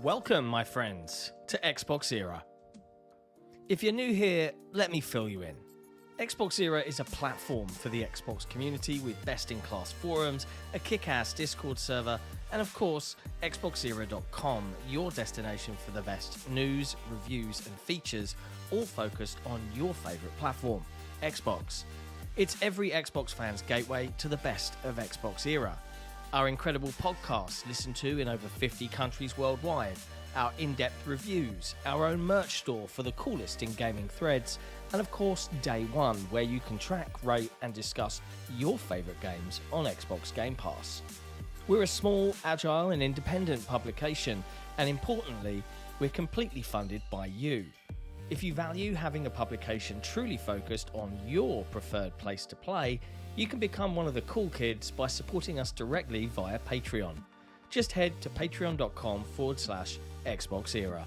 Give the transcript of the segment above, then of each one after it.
Welcome, my friends, to XboxEra. If you're new here, let me fill you in. XboxEra is a platform for the Xbox community with best-in-class forums, a kick-ass Discord server, and of course, XboxEra.com, your destination for the best news, reviews, and features, all focused on your favourite platform, Xbox. It's every Xbox fan's gateway to the best of XboxEra. Our incredible podcasts listened to in over 50 countries worldwide, our in-depth reviews, our own merch store for the coolest in gaming threads, and of course Dayone, where you can track, rate and discuss your favourite games on Xbox Game Pass. We're a small, agile and independent publication, and importantly, we're completely funded by you. If you value having a publication truly focused on your preferred place to play, you can become one of the cool kids by supporting us directly via Patreon. Just head to patreon.com/XboxEra.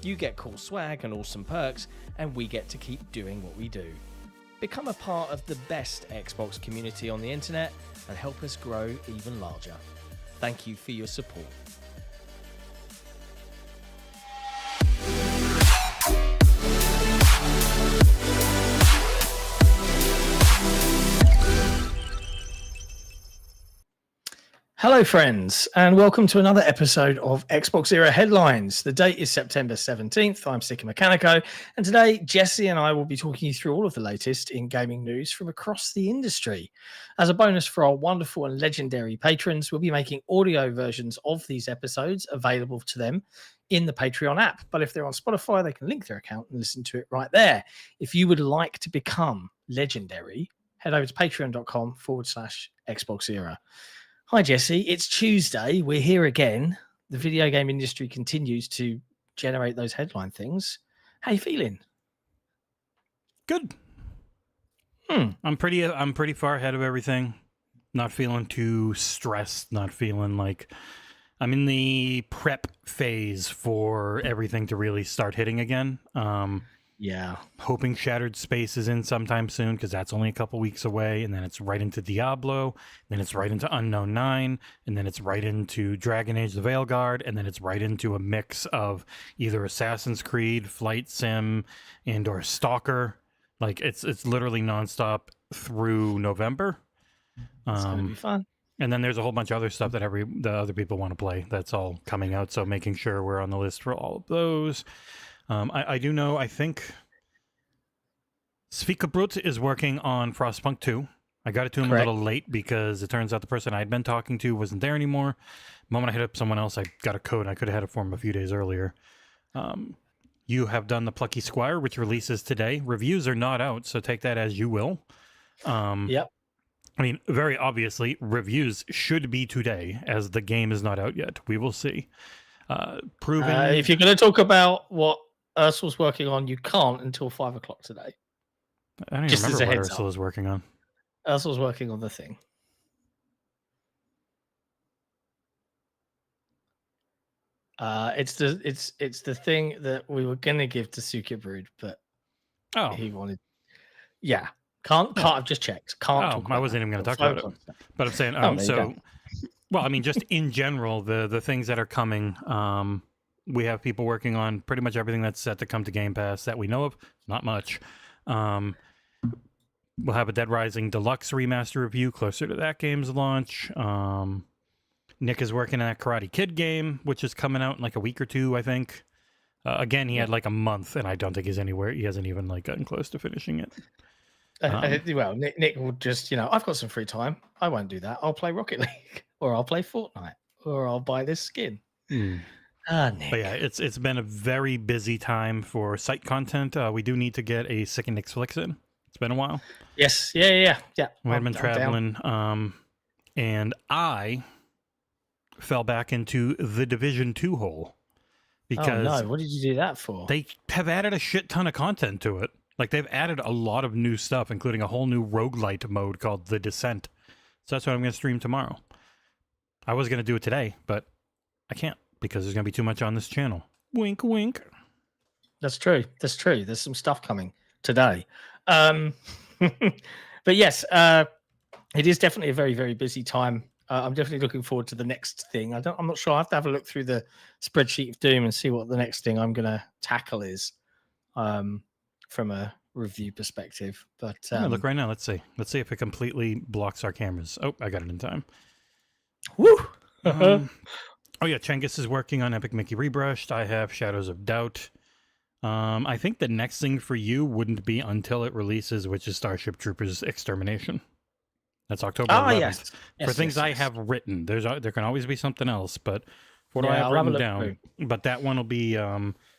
You get cool swag and awesome perks, and we get to keep doing what we do. Become a part of the best Xbox community on the internet and help us grow even larger. Thank you for your support. Hello, friends, and welcome to another episode of XboxEra Headlines. The date is September 17th. I'm Sticky Mechanico, and today Jesse and I will be talking you through all of the latest in gaming news from across the industry. As a bonus for our wonderful and legendary patrons, we'll be making audio versions of these episodes available to them in the Patreon app. But if they're on Spotify, they can link their account and listen to it right there. If you would like to become legendary, head over to patreon.com/XboxEra. Hi, Jesse. It's Tuesday. We're here again. The video game industry continues to generate those headline things. How you feeling? Good. I'm pretty far ahead of everything. Not feeling too stressed. Not feeling like I'm in the prep phase for everything to really start hitting again. Yeah. Hoping Shattered Space is in sometime soon, because that's only a couple weeks away, and then it's right into Diablo, then it's right into Unknown 9, and then it's right into Dragon Age the Veilguard, and then it's right into a mix of either Assassin's Creed, Flight Sim, and or Stalker. Like it's literally nonstop through November. It's gonna be fun. And then there's a whole bunch of other stuff that the other people want to play. That's all coming out, so making sure we're on the list for all of those. I do know, I think Svikabrut is working on Frostpunk 2. I got it to him a little late because it turns out the person I'd been talking to wasn't there anymore. The moment I hit up someone else, I got a code, and I could have had it for him a few days earlier. You have done the Plucky Squire, which releases today. Reviews are not out, so take that as you will. Yep. I mean, very obviously, reviews should be today, as the game is not out yet. We will see. If you're going to talk about what Ursul's working on, you can't until 5 o'clock today. I don't even remember what Ursula is working on. Ursul's working on the thing. It's the thing that we were going to give to Sukibrud, but he wanted. Yeah, can't. I've just checked. Can't. I wasn't even going to talk about it. But I'm saying, well, I mean, just in general, the things that are coming. We have people working on pretty much everything that's set to come to Game Pass that we know of. Not much. We'll have a Dead Rising Deluxe remaster review closer to that game's launch. Nick is working on that Karate Kid game, which is coming out in like a week or two, I think. Again, he had like a month, and I don't think he's anywhere. He hasn't even like gotten close to finishing it. Well, Nick will just, I've got some free time. I won't do that. I'll play Rocket League, or I'll play Fortnite, or I'll buy this skin. Nick. But yeah, it's been a very busy time for site content. We do need to get a second Nick's Flicks in. It's been a while. Yes, yeah. We had been traveling, and I fell back into the Division 2 hole because what did you do that for? They have added a shit ton of content to it. Like, they've added a lot of new stuff, including a whole new roguelite mode called The Descent. So that's what I'm going to stream tomorrow. I was going to do it today, but I can't because there's going to be too much on this channel. Wink, wink. That's true. There's some stuff coming today. But yes, it is definitely a very, very busy time I'm definitely looking forward to the next thing. I'm not sure. I have to have a look through the spreadsheet of doom and see what the next thing I'm going to tackle is, from a review perspective. But look right now. Let's see if it completely blocks our cameras. Oh, I got it in time. Woo! Oh yeah, Chengus is working on Epic Mickey Rebrushed. I have Shadows of Doubt. I think the next thing for you wouldn't be until it releases, which is Starship Troopers Extermination. That's October 11th. Yes. For things I have written, there can always be something else, but what do I have written down? Through. But that one will be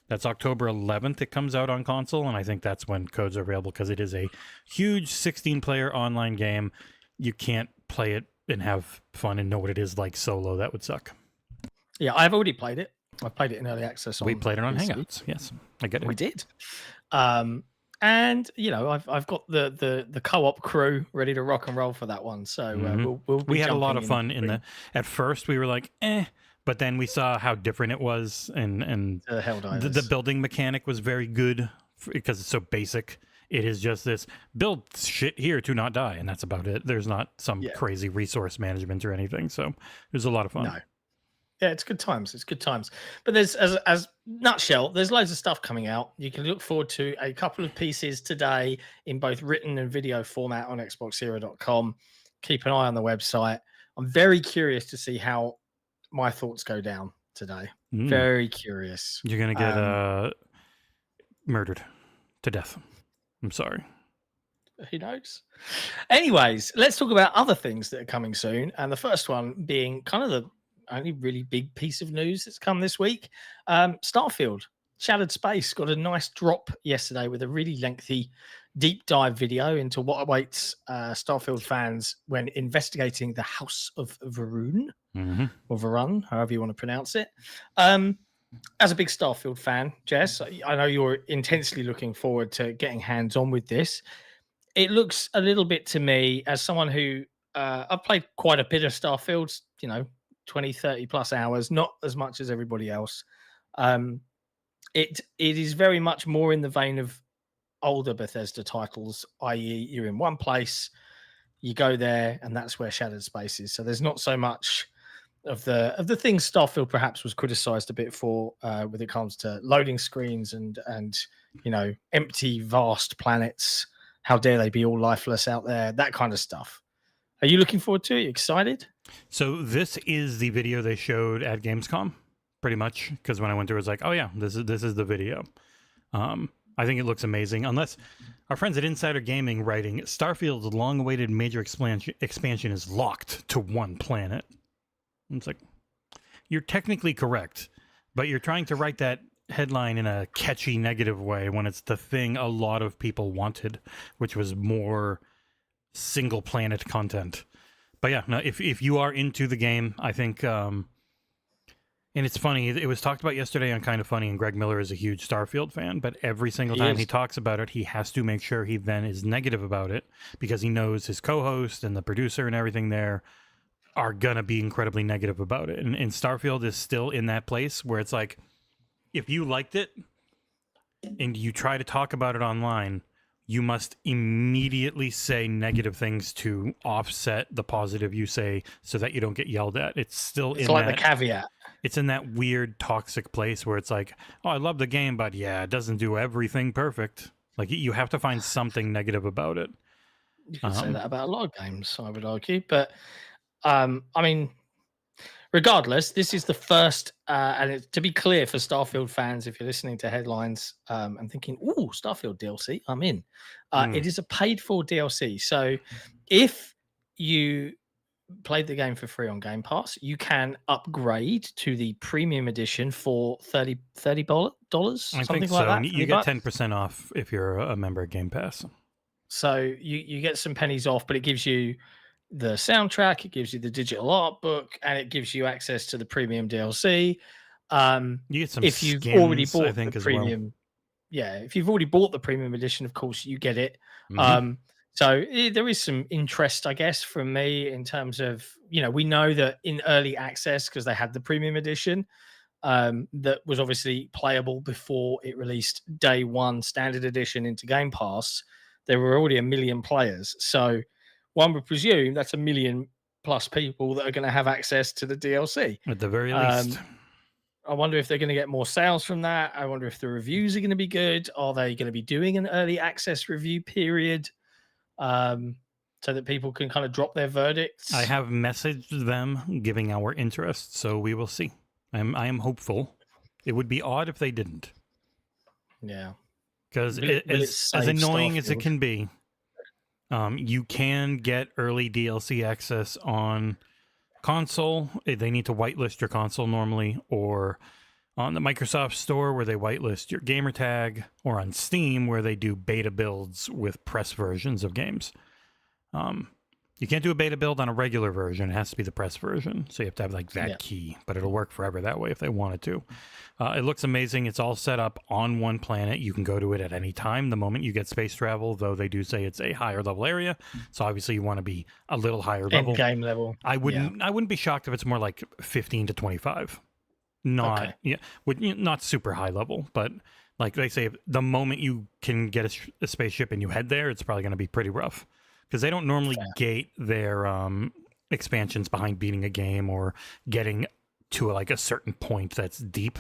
that's October 11th. It comes out on console, and I think that's when codes are available because it is a huge 16-player online game. You can't play it and have fun and know what it is like solo. That would suck. Yeah, I've already played it. I played it in early access. We played it on PC. Hangouts. Yes, I get it. We did. And I've got the co-op crew ready to rock and roll for that one. So we had a lot of fun in the. At first, we were like, but then we saw how different it was, and the building mechanic was very good because it's so basic. It is just this build shit here to not die, and that's about it. There's not some crazy resource management or anything. So it was a lot of fun. No. Yeah, it's good times. It's good times. But there's, as nutshell, there's loads of stuff coming out. You can look forward to a couple of pieces today in both written and video format on XboxEra.com. Keep an eye on the website. I'm very curious to see how my thoughts go down today. Very curious. You're going to get murdered to death. I'm sorry. Who knows? Anyways, let's talk about other things that are coming soon. And the first one being kind of the only really big piece of news that's come this week. Starfield, Shattered Space got a nice drop yesterday with a really lengthy deep dive video into what awaits Starfield fans when investigating the House of Varun, or Varun, however you want to pronounce it. As a big Starfield fan, Jess, I know you're intensely looking forward to getting hands-on with this. It looks a little bit to me, as someone who I've played quite a bit of Starfield, 20, 30 plus hours, not as much as everybody else. It is very much more in the vein of older Bethesda titles, i.e. you're in one place, you go there, and that's where Shattered Space is. So there's not so much of the things Starfield perhaps was criticized a bit for when it comes to loading screens and empty, vast planets. How dare they be all lifeless out there? That kind of stuff. Are you looking forward to it? Are you excited? So this is the video they showed at Gamescom, pretty much, because when I went through, it was like, oh yeah, this is the video. I think it looks amazing. Unless our friends at Insider Gaming writing, Starfield's long-awaited major expansion is locked to one planet. And it's like, you're technically correct, but you're trying to write that headline in a catchy negative way when it's the thing a lot of people wanted, which was more single planet content. But yeah, no, if you are into the game, I think, and it's funny, it was talked about yesterday on Kind of Funny, and Greg Miller is a huge Starfield fan, but every single time he talks about it, he has to make sure he then is negative about it, because he knows his co-host and the producer and everything there are gonna be incredibly negative about it. And Starfield is still in that place where it's like, if you liked it and you try to talk about it online, you must immediately say negative things to offset the positive you say so that you don't get yelled at. It's like the caveat. It's in that weird toxic place where it's like, oh, I love the game, but yeah, it doesn't do everything perfect. Like, you have to find something negative about it. You can say that about a lot of games, I would argue. But, regardless, this is the first, and to be clear for Starfield fans, if you're listening to headlines and thinking, "Ooh, Starfield DLC, I'm in." It is a paid-for DLC. So if you played the game for free on Game Pass, you can upgrade to the premium edition for $30. I think so. Like that. And you get 10% off if you're a member of Game Pass. So you get some pennies off, but it gives you the soundtrack, it gives you the digital art book, and it gives you access to the premium DLC. You get some if you've skins, already bought I think, the as premium, well. Yeah, if you've already bought the premium edition, of course you get it. So there is some interest, I guess, from me in terms of, we know that in early access, because they had the premium edition, that was obviously playable before it released day one standard edition into Game Pass. There were already 1 million players. So one would presume that's 1 million plus people that are going to have access to the DLC. At the very least. I wonder if they're going to get more sales from that. I wonder if the reviews are going to be good. Are they going to be doing an early access review period so that people can kind of drop their verdicts? I have messaged them giving our interest, so we will see. I am hopeful. It would be odd if they didn't. Yeah. Because as annoying Starfield as it can be, you can get early DLC access on console. They need to whitelist your console normally, or on the Microsoft Store where they whitelist your gamer tag, or on Steam where they do beta builds with press versions of games. You can't do a beta build on a regular version. It has to be the press version. So you have to have like that key, but it'll work forever that way if they wanted to. It looks amazing. It's all set up on one planet. You can go to it at any time the moment you get space travel, though they do say it's a higher level area. So obviously you want to be a little higher level. End game level. I wouldn't be shocked if it's more like 15 to 25. Not not super high level, but like they say, the moment you can get a spaceship and you head there, it's probably going to be pretty rough. Because they don't normally gate their expansions behind beating a game or getting to like a certain point that's deep.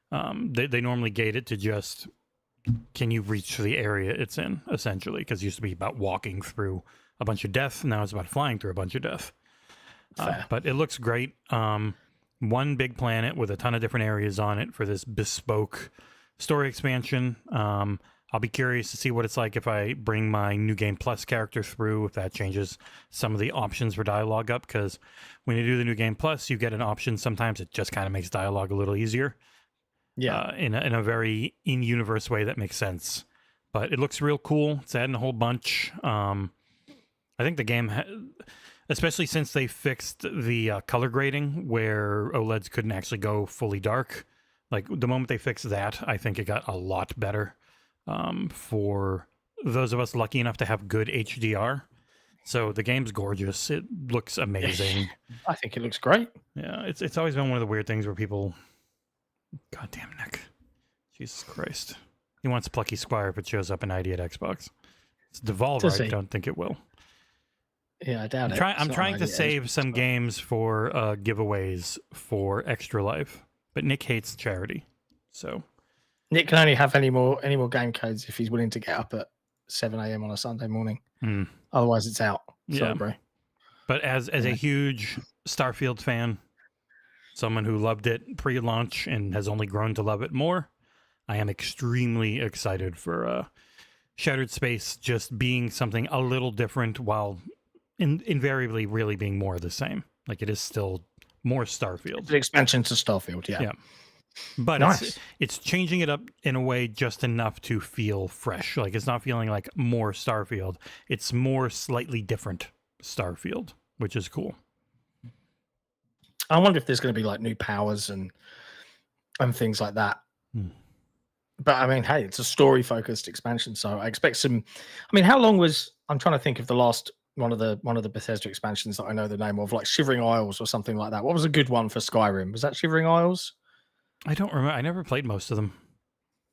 They normally gate it to just, can you reach the area it's in, essentially? Because it used to be about walking through a bunch of death. Now it's about flying through a bunch of death. But it looks great. One big planet with a ton of different areas on it for this bespoke story expansion. I'll be curious to see what it's like if I bring my New Game Plus character through, if that changes some of the options for dialogue up, because when you do the New Game Plus, you get an option. Sometimes it just kind of makes dialogue a little easier. Yeah. In a very in-universe way that makes sense. But it looks real cool. It's adding a whole bunch. I think the game, especially since they fixed the color grading where OLEDs couldn't actually go fully dark, like the moment they fixed that, I think it got a lot better. For those of us lucky enough to have good HDR. So the game's gorgeous. It looks amazing. I think it looks great. Yeah, it's always been one of the weird things where people... Goddamn Nick. Jesus Christ. He wants Plucky Squire if it shows up in ID at Xbox. It's Devolver, I don't think it will. Yeah, I doubt it. I'm trying to save some games for giveaways for Extra Life, but Nick hates charity, so... Nick can only have any more game codes if he's willing to get up at 7 a.m. on a Sunday morning. Otherwise, it's out. Sorry, bro. But as a huge Starfield fan, someone who loved it pre-launch and has only grown to love it more, I am extremely excited for Shattered Space just being something a little different while invariably really being more of the same. Like, it is still more Starfield. It's an expansion to Starfield, yeah. But it's changing it up in a way just enough to feel fresh. Like, it's not feeling like more Starfield. It's more slightly different Starfield, which is cool. I wonder if there's going to be like new powers and things like that. But I mean, hey, it's a story-focused expansion, so I expect some. I mean, how long was? I'm trying to think of the last one of the Bethesda expansions that I know the name of, like Shivering Isles or something like that. What was a good one for Skyrim? Was that Shivering Isles? I don't remember. I never played most of them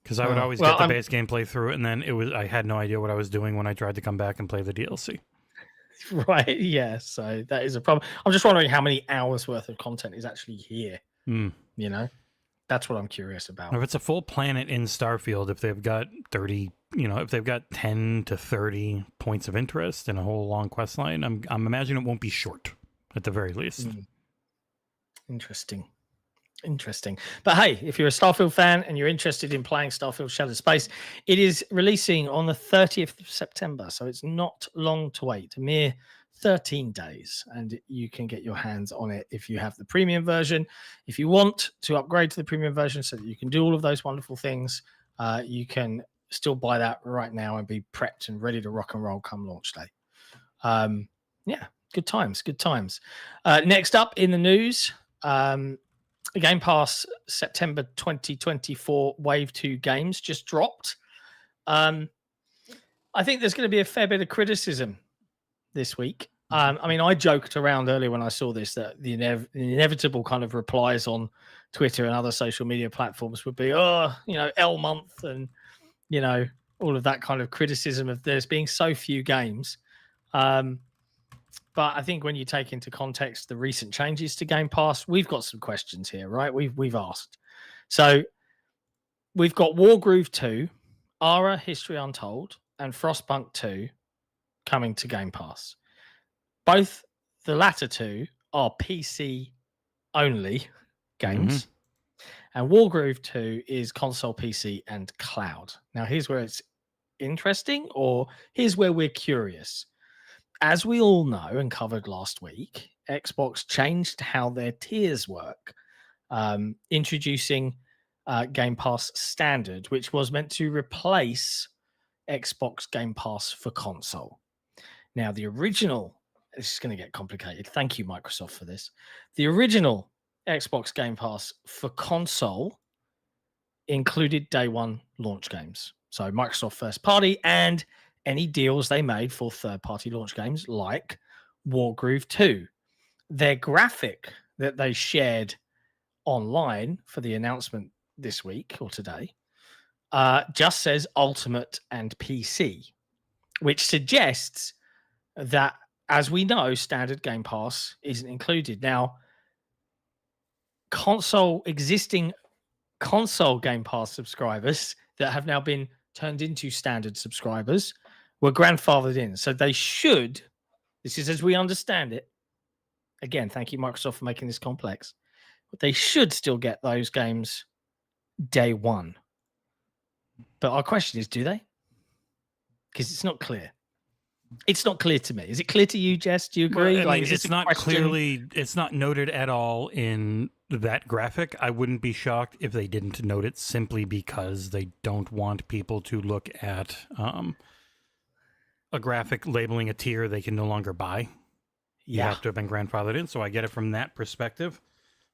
because I would always get the base game, play through it, and then I had no idea what I was doing when I tried to come back and play the DLC. Right, yeah. So that is a problem. I'm just wondering how many hours worth of content is actually here. You know, that's what I'm curious about. If it's a full planet in Starfield, if they've got 30, if they've got 10 to 30 points of interest in a whole long quest line, I'm imagining it won't be short at the very least. Interesting. But hey, if you're a Starfield fan and you're interested in playing Starfield Shattered Space, it is releasing on the 30th of September. So it's not long to wait, a mere 13 days. And you can get your hands on it if you have the premium version. If you want to upgrade to the premium version so that you can do all of those wonderful things, you can still buy that right now and be prepped and ready to rock and roll come launch day. Good times. Next up in the news, Game Pass September 2024 Wave 2 games just dropped. I think there's going to be a fair bit of criticism this week. I mean, I joked around earlier when I saw this that the inevitable kind of replies on Twitter and other social media platforms would be, L month and, all of that kind of criticism of there's being so few games. But I think when you take into context the recent changes to Game Pass, we've got some questions here, right? We've asked. So we've got Wargroove 2, Ara History Untold, and Frostpunk 2 coming to Game Pass. Both the latter two are PC only games. And Wargroove 2 is console, PC, and cloud. Now, here's where it's interesting, or here's where we're curious. As we all know and covered last week, Xbox changed how their tiers work, introducing Game Pass Standard, which was meant to replace Xbox Game Pass for console. Now, the original, this is going to get complicated. Thank you, Microsoft, for this. The original Xbox Game Pass for console included day one launch games. So Microsoft first party and any deals they made for third party launch games like Wargroove 2. Their graphic that they shared online for the announcement this week or today just says Ultimate and PC, which suggests that, as we know, standard Game Pass isn't included. Now, existing console Game Pass subscribers that have now been turned into standard subscribers were grandfathered in. So they should, this is as we understand it, again, thank you, Microsoft, for making this complex, but they should still get those games day one. But our question is, do they? Because it's not clear. It's not clear to me. Is it clear to you, Jess? Do you agree? Well, it's not clearly, it's not noted at all in that graphic. I wouldn't be shocked if they didn't note it simply because they don't want people to look at a graphic labeling a tier they can no longer buy. You have to have been grandfathered in. So I get it from that perspective.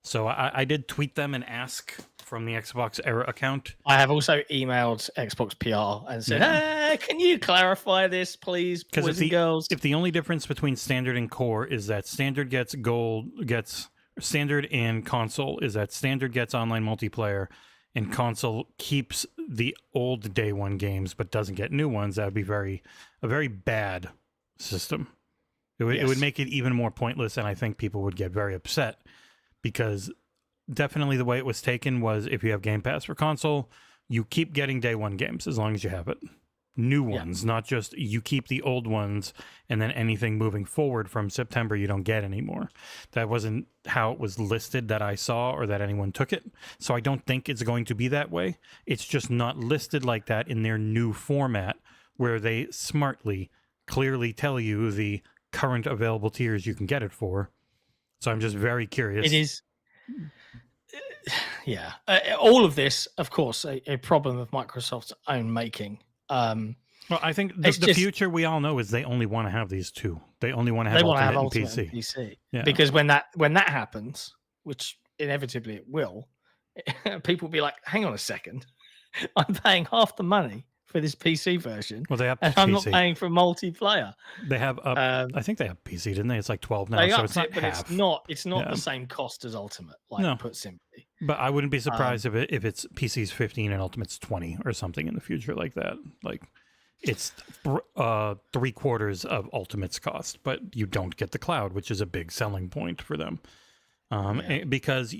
So I did tweet them and ask from the XboxEra account. I have also emailed Xbox PR and said, hey, can you clarify this, please, boys and girls? If the only difference between standard and core is that standard gets standard and console is that standard gets online multiplayer and console keeps the old day one games but doesn't get new ones, that would be a very bad system. It would make it even more pointless, and I think people would get very upset. Because definitely the way it was taken was if you have Game Pass for console, you keep getting day one games as long as you have it. New ones, not just you keep the old ones and then anything moving forward from September you don't get anymore. That wasn't how it was listed that I saw or that anyone took it. So I don't think it's going to be that way. It's just not listed like that in their new format where they smartly, clearly tell you the current available tiers you can get it for. So I'm just very curious. It is, all of this, of course, a problem of Microsoft's own making. Well, I think the future we all know is they only want to have these two. They only want to have Ultimate and PC. Yeah. Because when that happens, which inevitably it will, people will be like, "Hang on a second, I'm paying half the money for this PC version. Well, they have and PC. I'm not paying for multiplayer." They have I think they have PC, didn't they? It's like 12 now, so it's not half. It's not the same cost as Ultimate, put simply. But I wouldn't be surprised if it's PC's 15 and Ultimate's 20 or something in the future like that. Like it's 3/4 of Ultimate's cost, but you don't get the cloud, which is a big selling point for them. Because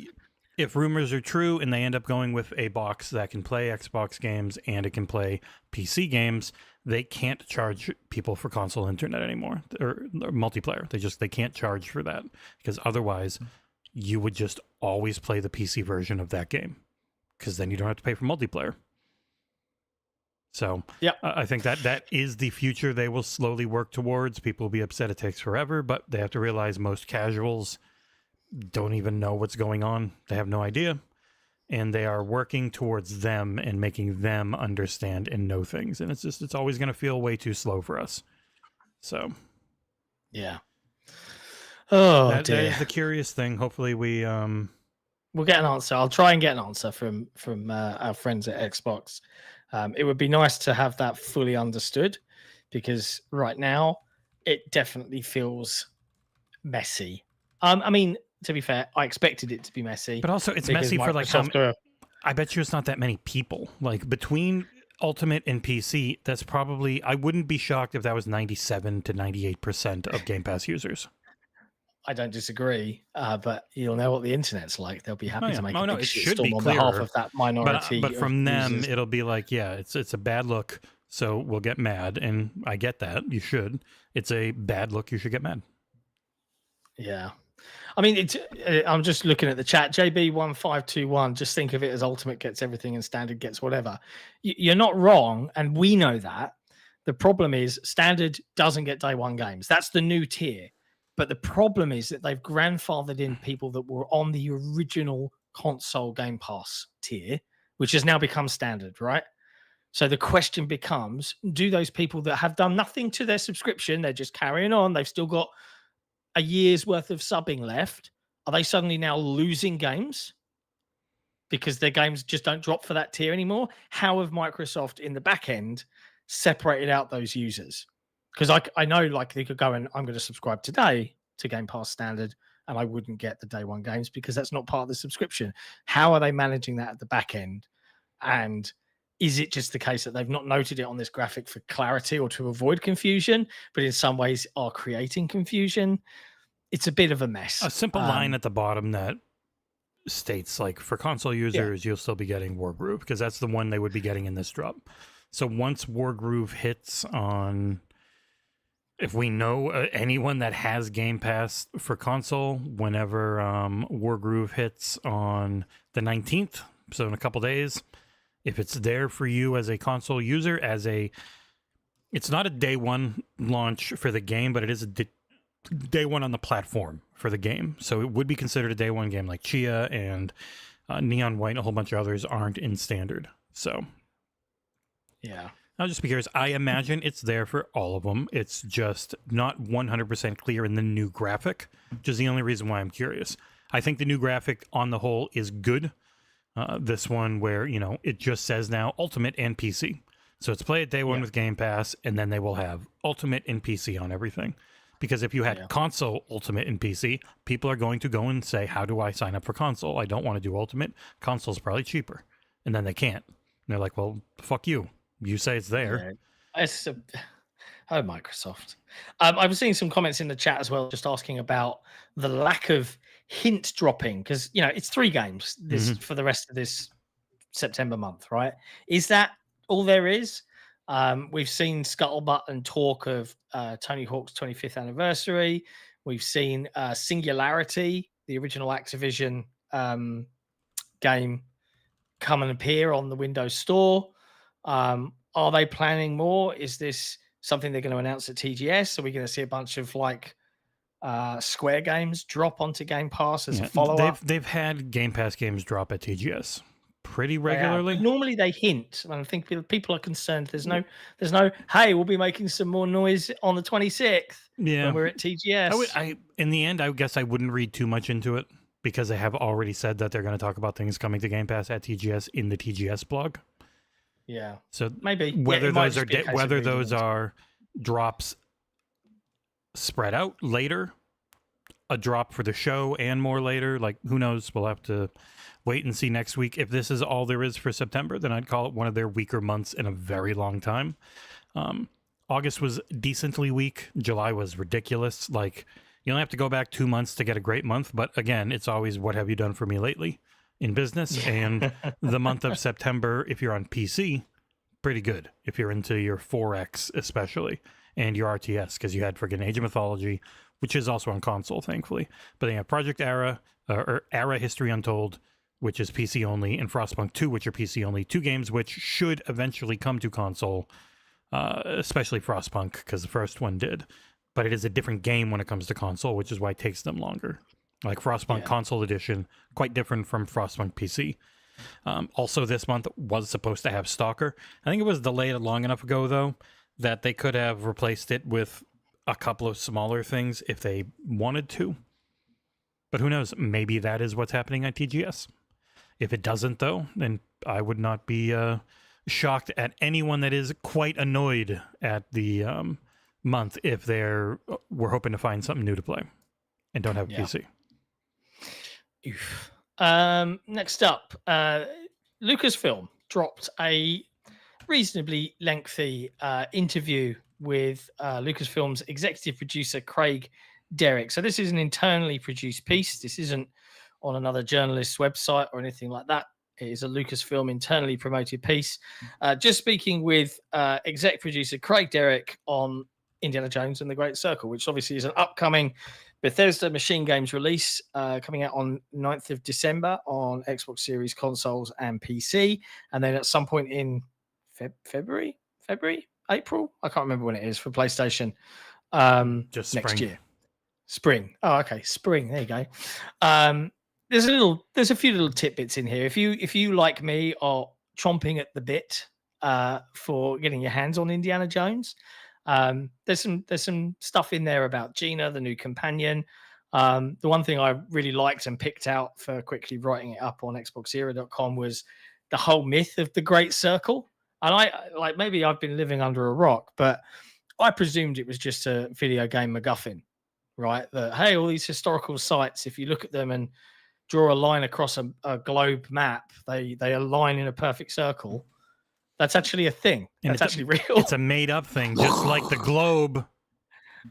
if rumors are true and they end up going with a box that can play Xbox games and it can play PC games, they can't charge people for console internet anymore or multiplayer. They can't charge for that because otherwise you would just always play the PC version of that game because then you don't have to pay for multiplayer. So I think that is the future they will slowly work towards. People will be upset it takes forever, but they have to realize most casuals don't even know what's going on. They have no idea. And they are working towards them and making them understand and know things. And it's always going to feel way too slow for us. So, yeah. Oh, that is the curious thing. Hopefully we'll get an answer. I'll try and get an answer from our friends at Xbox. It would be nice to have that fully understood because right now it definitely feels messy. I mean, to be fair, I expected it to be messy. But also it's messy for like I bet you it's not that many people. Like between Ultimate and PC, that's probably, I wouldn't be shocked if that was 97 to 98% of Game Pass users. I don't disagree, but you'll know what the internet's like. They'll be happy to make a big it should be shitstorm on clearer, behalf of that minority. but from them, users. it'll be like, yeah, it's a bad look, so we'll get mad, and I get that. You should. It's a bad look. You should get mad. Yeah. I mean, I'm just looking at the chat. JB1521, just think of it as Ultimate gets everything and Standard gets whatever. You're not wrong, and we know that. The problem is Standard doesn't get day one games. That's the new tier. But the problem is that they've grandfathered in people that were on the original console Game Pass tier, which has now become Standard, right? So the question becomes, do those people that have done nothing to their subscription, they're just carrying on, they've still got a year's worth of subbing left, are they suddenly now losing games because their games just don't drop for that tier anymore? How have Microsoft in the back end separated out those users? Because I know like they could go and I'm going to subscribe today to Game Pass Standard and I wouldn't get the day one games because that's not part of the subscription. How are they managing that at the back end? And is it just the case that they've not noted it on this graphic for clarity or to avoid confusion, but in some ways are creating confusion? It's a bit of a mess. A simple line at the bottom that states, like, for console users, you'll still be getting Wargroove, because that's the one they would be getting in this drop. So once Wargroove hits on, if we know anyone that has Game Pass for console, whenever Wargroove hits on the 19th, so in a couple days, if it's there for you as a console user, it's not a day one launch for the game, but it is a day one on the platform for the game. So it would be considered a day one game, like Chia and Neon White and a whole bunch of others aren't in Standard. So yeah, I'll just be curious. I imagine it's there for all of them. It's just not 100% clear in the new graphic, which is the only reason why I'm curious. I think the new graphic on the whole is good. This one where, it just says now Ultimate and PC. So it's play it day one with Game Pass, and then they will have Ultimate and PC on everything. Because if you had console, Ultimate, and PC, people are going to go and say, how do I sign up for console? I don't want to do Ultimate. Console's probably cheaper. And then they can't. And they're like, well, fuck you. You say it's there. Oh, Microsoft. I was seeing some comments in the chat as well, just asking about the lack of hint dropping. Because, it's 3 games for the rest of this September month, right? Is that all there is? We've seen scuttlebutt and talk of Tony Hawk's 25th anniversary. We've seen Singularity, the original Activision game, come and appear on the Windows Store. Are they planning more? Is this something they're going to announce at TGS? Are we going to see a bunch of Square games drop onto Game Pass as a follow-up? They've had Game Pass games drop at TGS pretty regularly. Normally they hint, and I think people are concerned. There's no. Hey, we'll be making some more noise on the 26th. When we're at TGS. In the end, I guess I wouldn't read too much into it because they have already said that they're going to talk about things coming to Game Pass at TGS in the TGS blog. Yeah. So maybe whether those are drops spread out later, a drop for the show and more later, who knows? We'll have to wait and see next week. If this is all there is for September, then I'd call it one of their weaker months in a very long time. August was decently weak. July was ridiculous. You only have to go back 2 months to get a great month. But again, it's always, what have you done for me lately in business? And the month of September, if you're on PC, pretty good. If you're into your 4X especially, and your RTS, because you had friggin' Age of Mythology, which is also on console, thankfully. But then you have Project Era, or Era History Untold, which is PC only, and Frostpunk 2, which are PC only. 2 games which should eventually come to console, especially Frostpunk, because the first one did. But it is a different game when it comes to console, which is why it takes them longer. Frostpunk Console Edition, quite different from Frostpunk PC. Also, this month was supposed to have Stalker. I think it was delayed long enough ago, though, that they could have replaced it with a couple of smaller things if they wanted to. But who knows? Maybe that is what's happening at TGS. If it doesn't, though, then I would not be shocked at anyone that is quite annoyed at the month if we're hoping to find something new to play and don't have a PC. Next up, Lucasfilm dropped a reasonably lengthy interview with Lucasfilm's executive producer, Craig Derrick. So this is an internally produced piece. This isn't on another journalist's website or anything like that. It is a Lucasfilm internally promoted piece. Just speaking with exec producer Craig Derrick on Indiana Jones and the Great Circle, which obviously is an upcoming Bethesda Machine Games release coming out on 9th of December on Xbox Series consoles and PC. And then at some point in February, April, I can't remember when it is for PlayStation. Just next year. Spring. Oh, okay. Spring. There you go. There's a few little tidbits in here. If you like me are chomping at the bit for getting your hands on Indiana Jones, there's some stuff in there about Gina, the new companion. The one thing I really liked and picked out for quickly writing it up on XboxEra.com was the whole myth of the Great Circle. And I maybe I've been living under a rock, but I presumed it was just a video game MacGuffin, right? That hey, all these historical sites, if you look at them and draw a line across a globe map, they align in a perfect circle. That's actually a thing. That's actually real. It's a made up thing, just like the globe.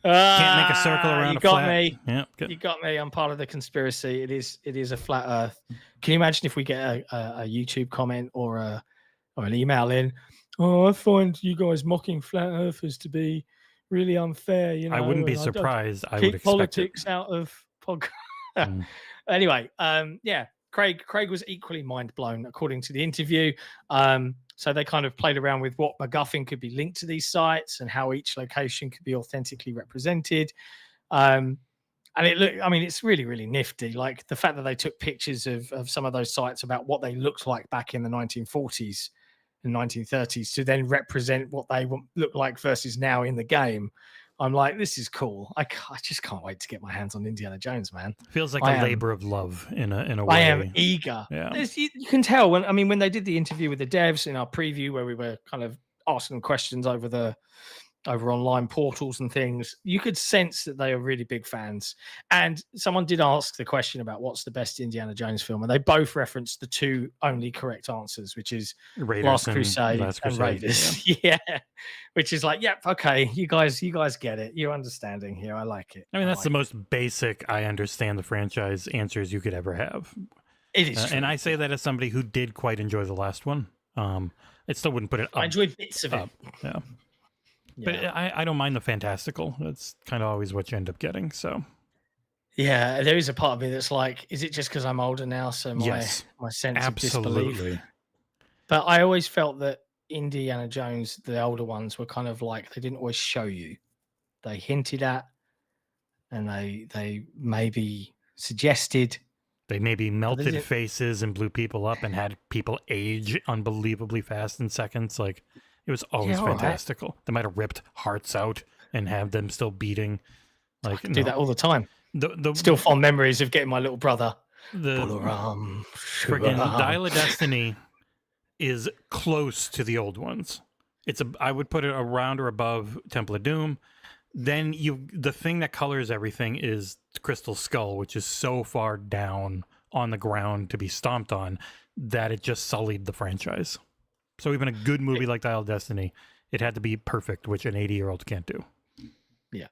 Can't make a circle around a flat. Me. Yeah, you got me. I'm part of the conspiracy. It is a flat Earth. Can you imagine if we get a YouTube comment or an email in? Oh, I find you guys mocking flat Earthers to be really unfair. You know, I wouldn't be surprised. I would keep expect politics out of podcast. Anyway, yeah, Craig was equally mind blown according to the interview. So they kind of played around with what MacGuffin could be linked to these sites and how each location could be authentically represented. And it's really, really nifty. Like the fact that they took pictures of some of those sites about what they looked like back in the 1940s and 1930s to then represent what they look like versus now in the game. I'm like, this is cool. I just can't wait to get my hands on Indiana Jones, man. Feels like a labor of love in a way. I am eager. Yeah. You can tell when they did the interview with the devs in our preview where we were kind of asking them questions over online portals and things, you could sense that they are really big fans. And someone did ask the question about what's the best Indiana Jones film, and they both referenced the two only correct answers, which is Last Crusade and Raiders. Yeah. Which is like, yep, okay, you guys get it. You're understanding here. I like it. I mean, that's the most basic I understand the franchise answers you could ever have. It is true. And I say that as somebody who did quite enjoy the last one. I still wouldn't put it up. I enjoyed bits of it. Yeah. But I don't mind the fantastical. That's kind of always what you end up getting. So, yeah, there is a part of me that's like, is it just because I'm older now? So my sense of disbelief. But I always felt that Indiana Jones, the older ones, were kind of like they didn't always show you. They hinted at, and they maybe suggested. They maybe melted faces and blew people up and had people age unbelievably fast in seconds. Like. It was always fantastical. Right. They might have ripped hearts out and have them still beating. Like do that all the time. Still fond memories of getting my little brother. The friggin' Dial of Destiny is close to the old ones. I would put it around or above Temple of Doom. Then the thing that colors everything is Crystal Skull, which is so far down on the ground to be stomped on that it just sullied the franchise. So even a good movie like Dial of Destiny, it had to be perfect, which an 80-year-old can't do. Yeah,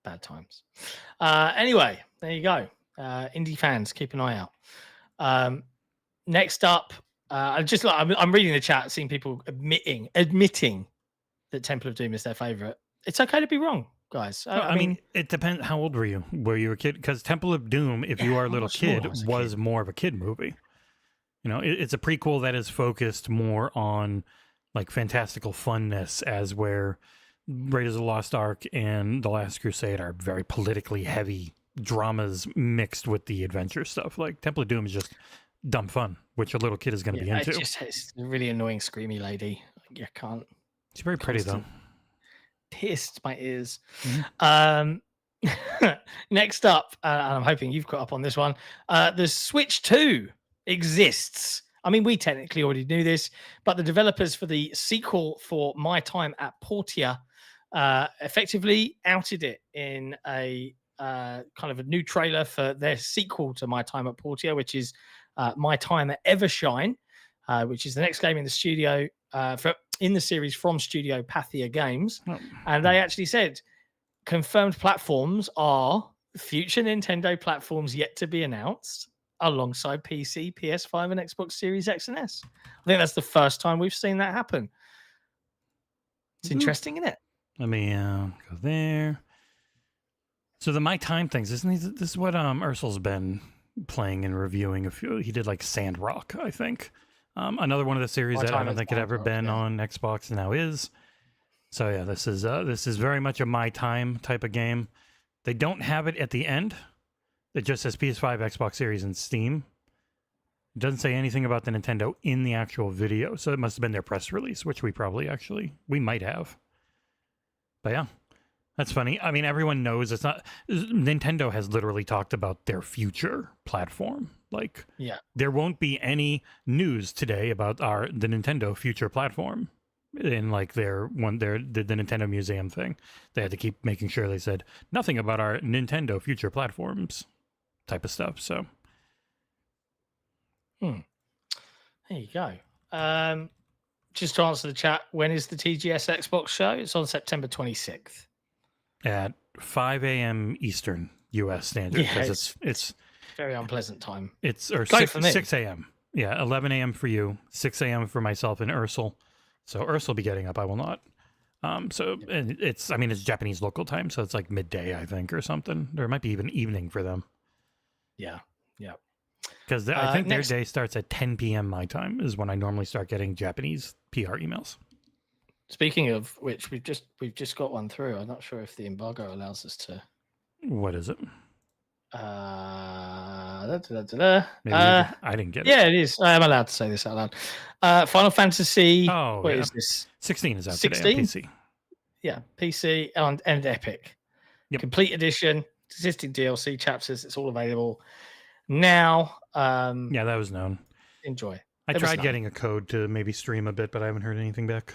bad times. Anyway, there you go. Indie fans, keep an eye out. Next up, I'm reading the chat, seeing people admitting that Temple of Doom is their favorite. It's okay to be wrong, guys. I mean, it depends. How old were you? Were you a kid? Because Temple of Doom, if you are a little kid, was more of a kid movie. You know, it's a prequel that is focused more on like fantastical funness, as where Raiders of the Lost Ark and The Last Crusade are very politically heavy dramas mixed with the adventure stuff. Like Temple of Doom is just dumb fun, which a little kid is going to be into. It's a really annoying screamy lady. You can't. She's very pretty though. Pierced my ears. Mm-hmm. Next up, and I'm hoping you've caught up on this one. The Switch 2 exists. I mean, we technically already knew this, but the developers for the sequel for My Time at Portia effectively outed it in a kind of a new trailer for their sequel to My Time at Portia, which is My Time at Evershine. which is the next game in the studio in the series from Studio Pathia Games. And they actually said confirmed platforms are future Nintendo platforms yet to be announced, alongside PC, PS5, and Xbox Series X and S. I think that's the first time we've seen that happen. It's interesting, isn't it? Let me go there. So the My Time things, isn't this is what Ursul's been playing and reviewing a few. He did like Sandrock, I think. Another one of the series that I don't think had ever been on Xbox and now is. So yeah, this is very much a My Time type of game. They don't have it at the end. It just says PS5, Xbox Series, and Steam. It doesn't say anything about the Nintendo in the actual video, so it must have been their press release, which we might have. But yeah, that's funny. I mean, everyone knows it's not. Nintendo has literally talked about their future platform. Like, there won't be any news today about the Nintendo future platform in like the Nintendo Museum thing. They had to keep making sure they said nothing about our Nintendo future platforms type of stuff. So, there you go. Just to answer the chat, when is the TGS Xbox show? It's on September 26th at 5 a.m. Eastern U.S. standard. Yeah, it's very unpleasant time. It's 6 a.m. Yeah, 11 a.m. for you, 6 a.m. for myself and Ursul. So Ursul will be getting up. I will not. And it's Japanese local time, so it's like midday, I think, or something. Or it might be even evening for them. Yeah. Because I think their day starts at 10 p.m. my time is when I normally start getting Japanese PR emails. Speaking of which, we've just got one through. I'm not sure if the embargo allows us to. What is it? I didn't get it. Yeah, it is. I am allowed to say this out loud. Final Fantasy. What is this? 16 is out 16? Today on PC. Yeah, PC and Epic. Yep. Complete edition, existing DLC chapters. It's all available now. Yeah, that was known. Enjoy. I tried getting a code to maybe stream a bit, but I haven't heard anything back.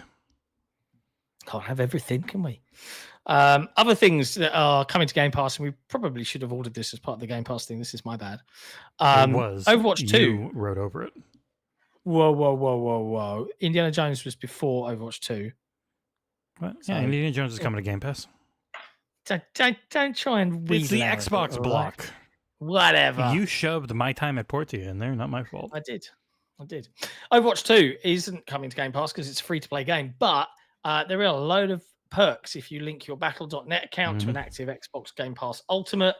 Can't have everything, can we? Other things that are coming to Game Pass, and we probably should have ordered this as part of the Game Pass thing. This is my bad. It was. Overwatch 2. You wrote over it. Whoa. Indiana Jones was before Overwatch 2. What? So, yeah, Indiana Jones is coming to Game Pass. Don't try and read It's the Xbox block. Whatever. You shoved My Time at Portia in there, not my fault. I did. Overwatch 2 isn't coming to Game Pass because it's a free-to-play game, but there are a load of perks if you link your Battle.net account to an active Xbox Game Pass Ultimate.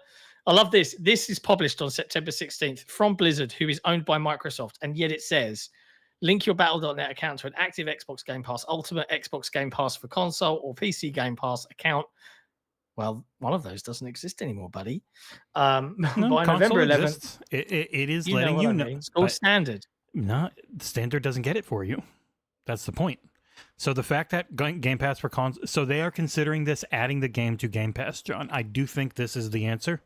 I love this. This is published on September 16th from Blizzard, who is owned by Microsoft, and yet it says, link your Battle.net account to an active Xbox Game Pass Ultimate, Xbox Game Pass for console, or PC Game Pass account. Well, one of those doesn't exist anymore, buddy. By November 11th. It is letting you know. It's all standard. No, standard doesn't get it for you. That's the point. So the fact that Game Pass for console, so they are considering this adding the game to Game Pass, John. I do think this is the answer.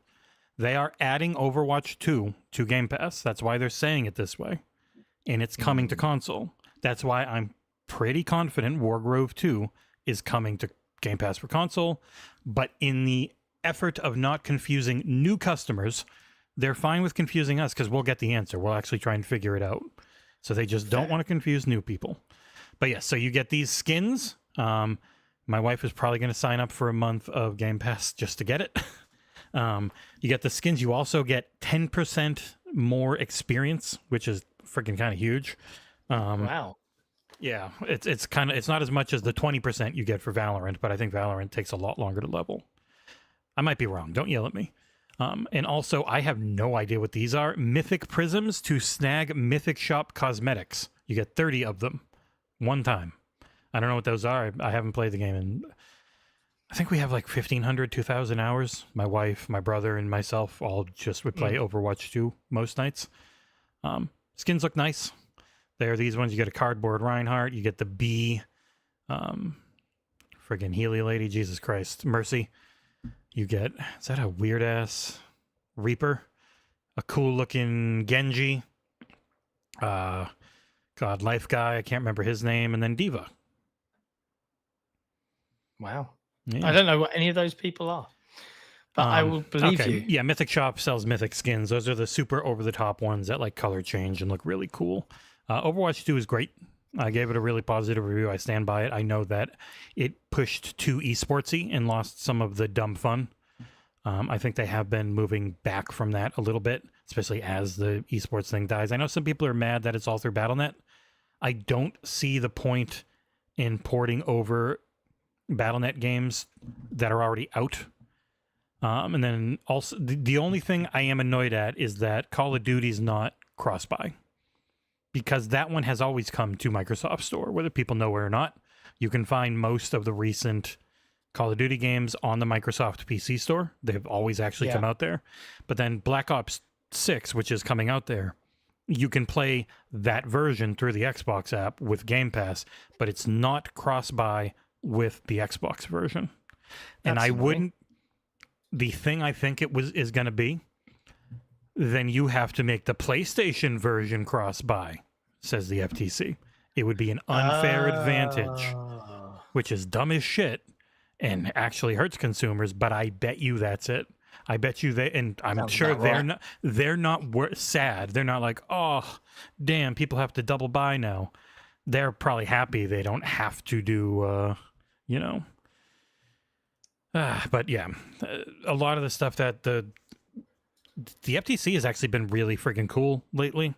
They are adding Overwatch 2 to Game Pass. That's why they're saying it this way. And it's coming to console. That's why I'm pretty confident Wargrove 2 is coming to Game Pass for console. But in the effort of not confusing new customers, they're fine with confusing us because we'll get the answer. We'll actually try and figure it out. So they just don't want to confuse new people. But yes, so you get these skins. My wife is probably going to sign up for a month of Game Pass just to get it. You get the skins. You also get 10% more experience, which is freaking kind of huge. Wow. Yeah, it's not as much as the 20% you get for Valorant, but I think Valorant takes a lot longer to level. I might be wrong. Don't yell at me. And also, I have no idea what these are. Mythic Prisms to snag Mythic Shop cosmetics. You get 30 of them. One time. I don't know what those are. I haven't played the game in... I think we have like 1,500, 2,000 hours. My wife, my brother, and myself all just would play Overwatch 2 most nights. Skins look nice. There are these ones. You get a cardboard Reinhardt. You get the bee. Friggin' Healy lady. Jesus Christ. Mercy. You get... Is that a weird-ass Reaper? A cool-looking Genji. God, Life Guy, I can't remember his name, and then Diva. Wow. Yeah. I don't know what any of those people are, but I will believe you. Yeah, Mythic Shop sells Mythic skins. Those are the super over-the-top ones that like color change and look really cool. Overwatch 2 is great. I gave it a really positive review. I stand by it. I know that it pushed too esportsy and lost some of the dumb fun. I think they have been moving back from that a little bit, especially as the esports thing dies. I know some people are mad that it's all through Battle.net. I don't see the point in porting over Battle.net games that are already out. And then also, the only thing I am annoyed at is that Call of Duty's not cross-buy. Because that one has always come to Microsoft Store, whether people know it or not. You can find most of the recent Call of Duty games on the Microsoft PC Store. They've always actually come out there. But then Black Ops 6, which is coming out there, you can play that version through the Xbox app with Game Pass, but it's not cross-buy with the Xbox version. And I wouldn't... The thing I think is going to be, then you have to make the PlayStation version cross-buy, says the FTC. It would be an unfair advantage, which is dumb as shit and actually hurts consumers, but I bet you that's it. I bet you and I'm Sounds sure right. they're not sad. They're not like, oh, damn, people have to double buy now. They're probably happy they don't have to do, but yeah, a lot of the stuff that the FTC has actually been really freaking cool lately.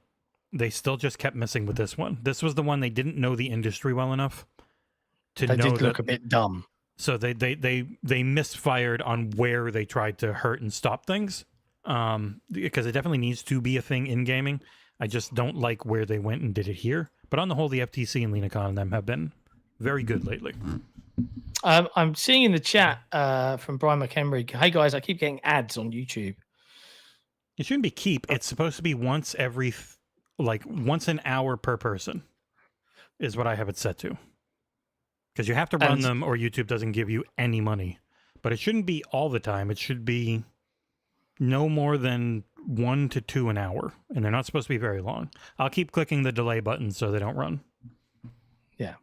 They still just kept messing with this one. This was the one they didn't know the industry well enough to know. They did look a bit dumb. So they misfired on where they tried to hurt and stop things. Because it definitely needs to be a thing in gaming. I just don't like where they went and did it here. But on the whole, the FTC and Lena Khan and them have been very good lately. I'm seeing in the chat from Brian McHenry, hey guys, I keep getting ads on YouTube. It shouldn't be keep. It's supposed to be once once an hour per person is what I have it set to. Because you have to run them or YouTube doesn't give you any money. But it shouldn't be all the time. It should be no more than 1 to 2 an hour. And they're not supposed to be very long. I'll keep clicking the delay button so they don't run. Yeah.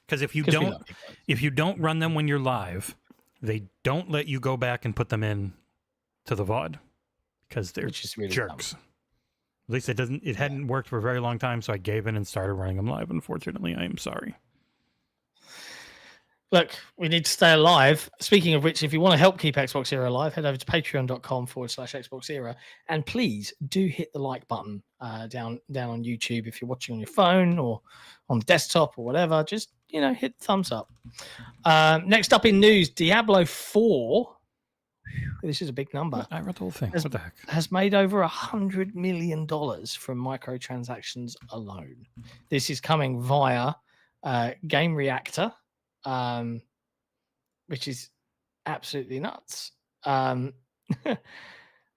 Because if you don't run them when you're live, they don't let you go back and put them in to the VOD. Because they're really jerks. Dumb. At least it hadn't worked for a very long time, so I gave in and started running them live. Unfortunately, I am sorry. Look, we need to stay alive. Speaking of which, if you want to help keep XboxEra alive, head over to patreon.com/XboxEra. And please do hit the like button down on YouTube if you're watching on your phone or on the desktop or whatever. Just, hit the thumbs up. Next up in news, Diablo 4. This is a big number. I read the whole thing. What the heck? Has made over $100 million from microtransactions alone. This is coming via Game Reactor, which is absolutely nuts.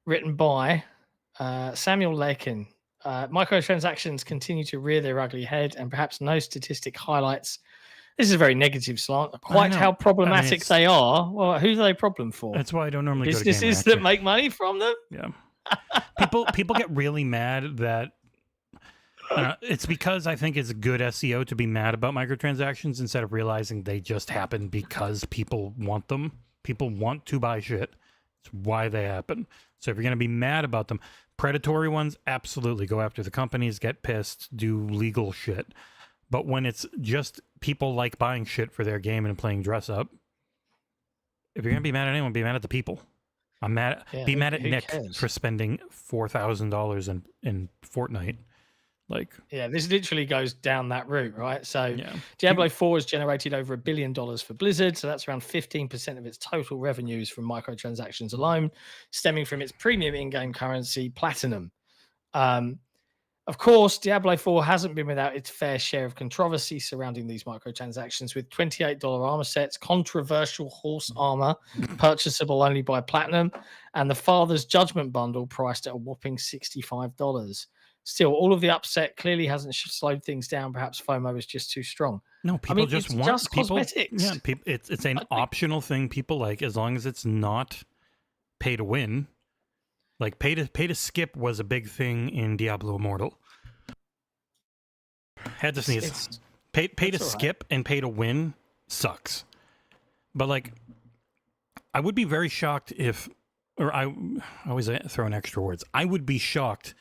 Written by Samuel Lakin. Microtransactions continue to rear their ugly head, and perhaps no statistic highlights. This is a very negative slant. Quite how problematic they are. Well, who's they problem for? That's why I don't normally go to Game Reactor. Businesses that make money from them? Yeah. People get really mad that it's because I think it's good SEO to be mad about microtransactions instead of realizing they just happen because people want them. People want to buy shit. It's why they happen. So if you're going to be mad about them, predatory ones, absolutely go after the companies, get pissed, do legal shit. But when it's just people like buying shit for their game and playing dress up, if you're going to be mad at anyone, be mad at the people. I'm mad. Be mad at Nick for spending $4,000 in Fortnite. This literally goes down that route, right? So Diablo 4 has generated over $1 billion for Blizzard. So that's around 15% of its total revenues from microtransactions alone, stemming from its premium in-game currency, Platinum. Of course, Diablo 4 hasn't been without its fair share of controversy surrounding these microtransactions, with $28 armor sets, controversial horse armor purchasable only by Platinum, and the Father's Judgment bundle priced at a whopping $65. Still, all of the upset clearly hasn't slowed things down. Perhaps FOMO is just too strong. No, people just want just cosmetics. Yeah, it's an optional thing people like, as long as it's not pay to win. Like pay to skip was a big thing in Diablo Immortal. Had to sneeze. Pay to skip and pay to win sucks. But I would be very shocked I always throw in extra words. I would be shocked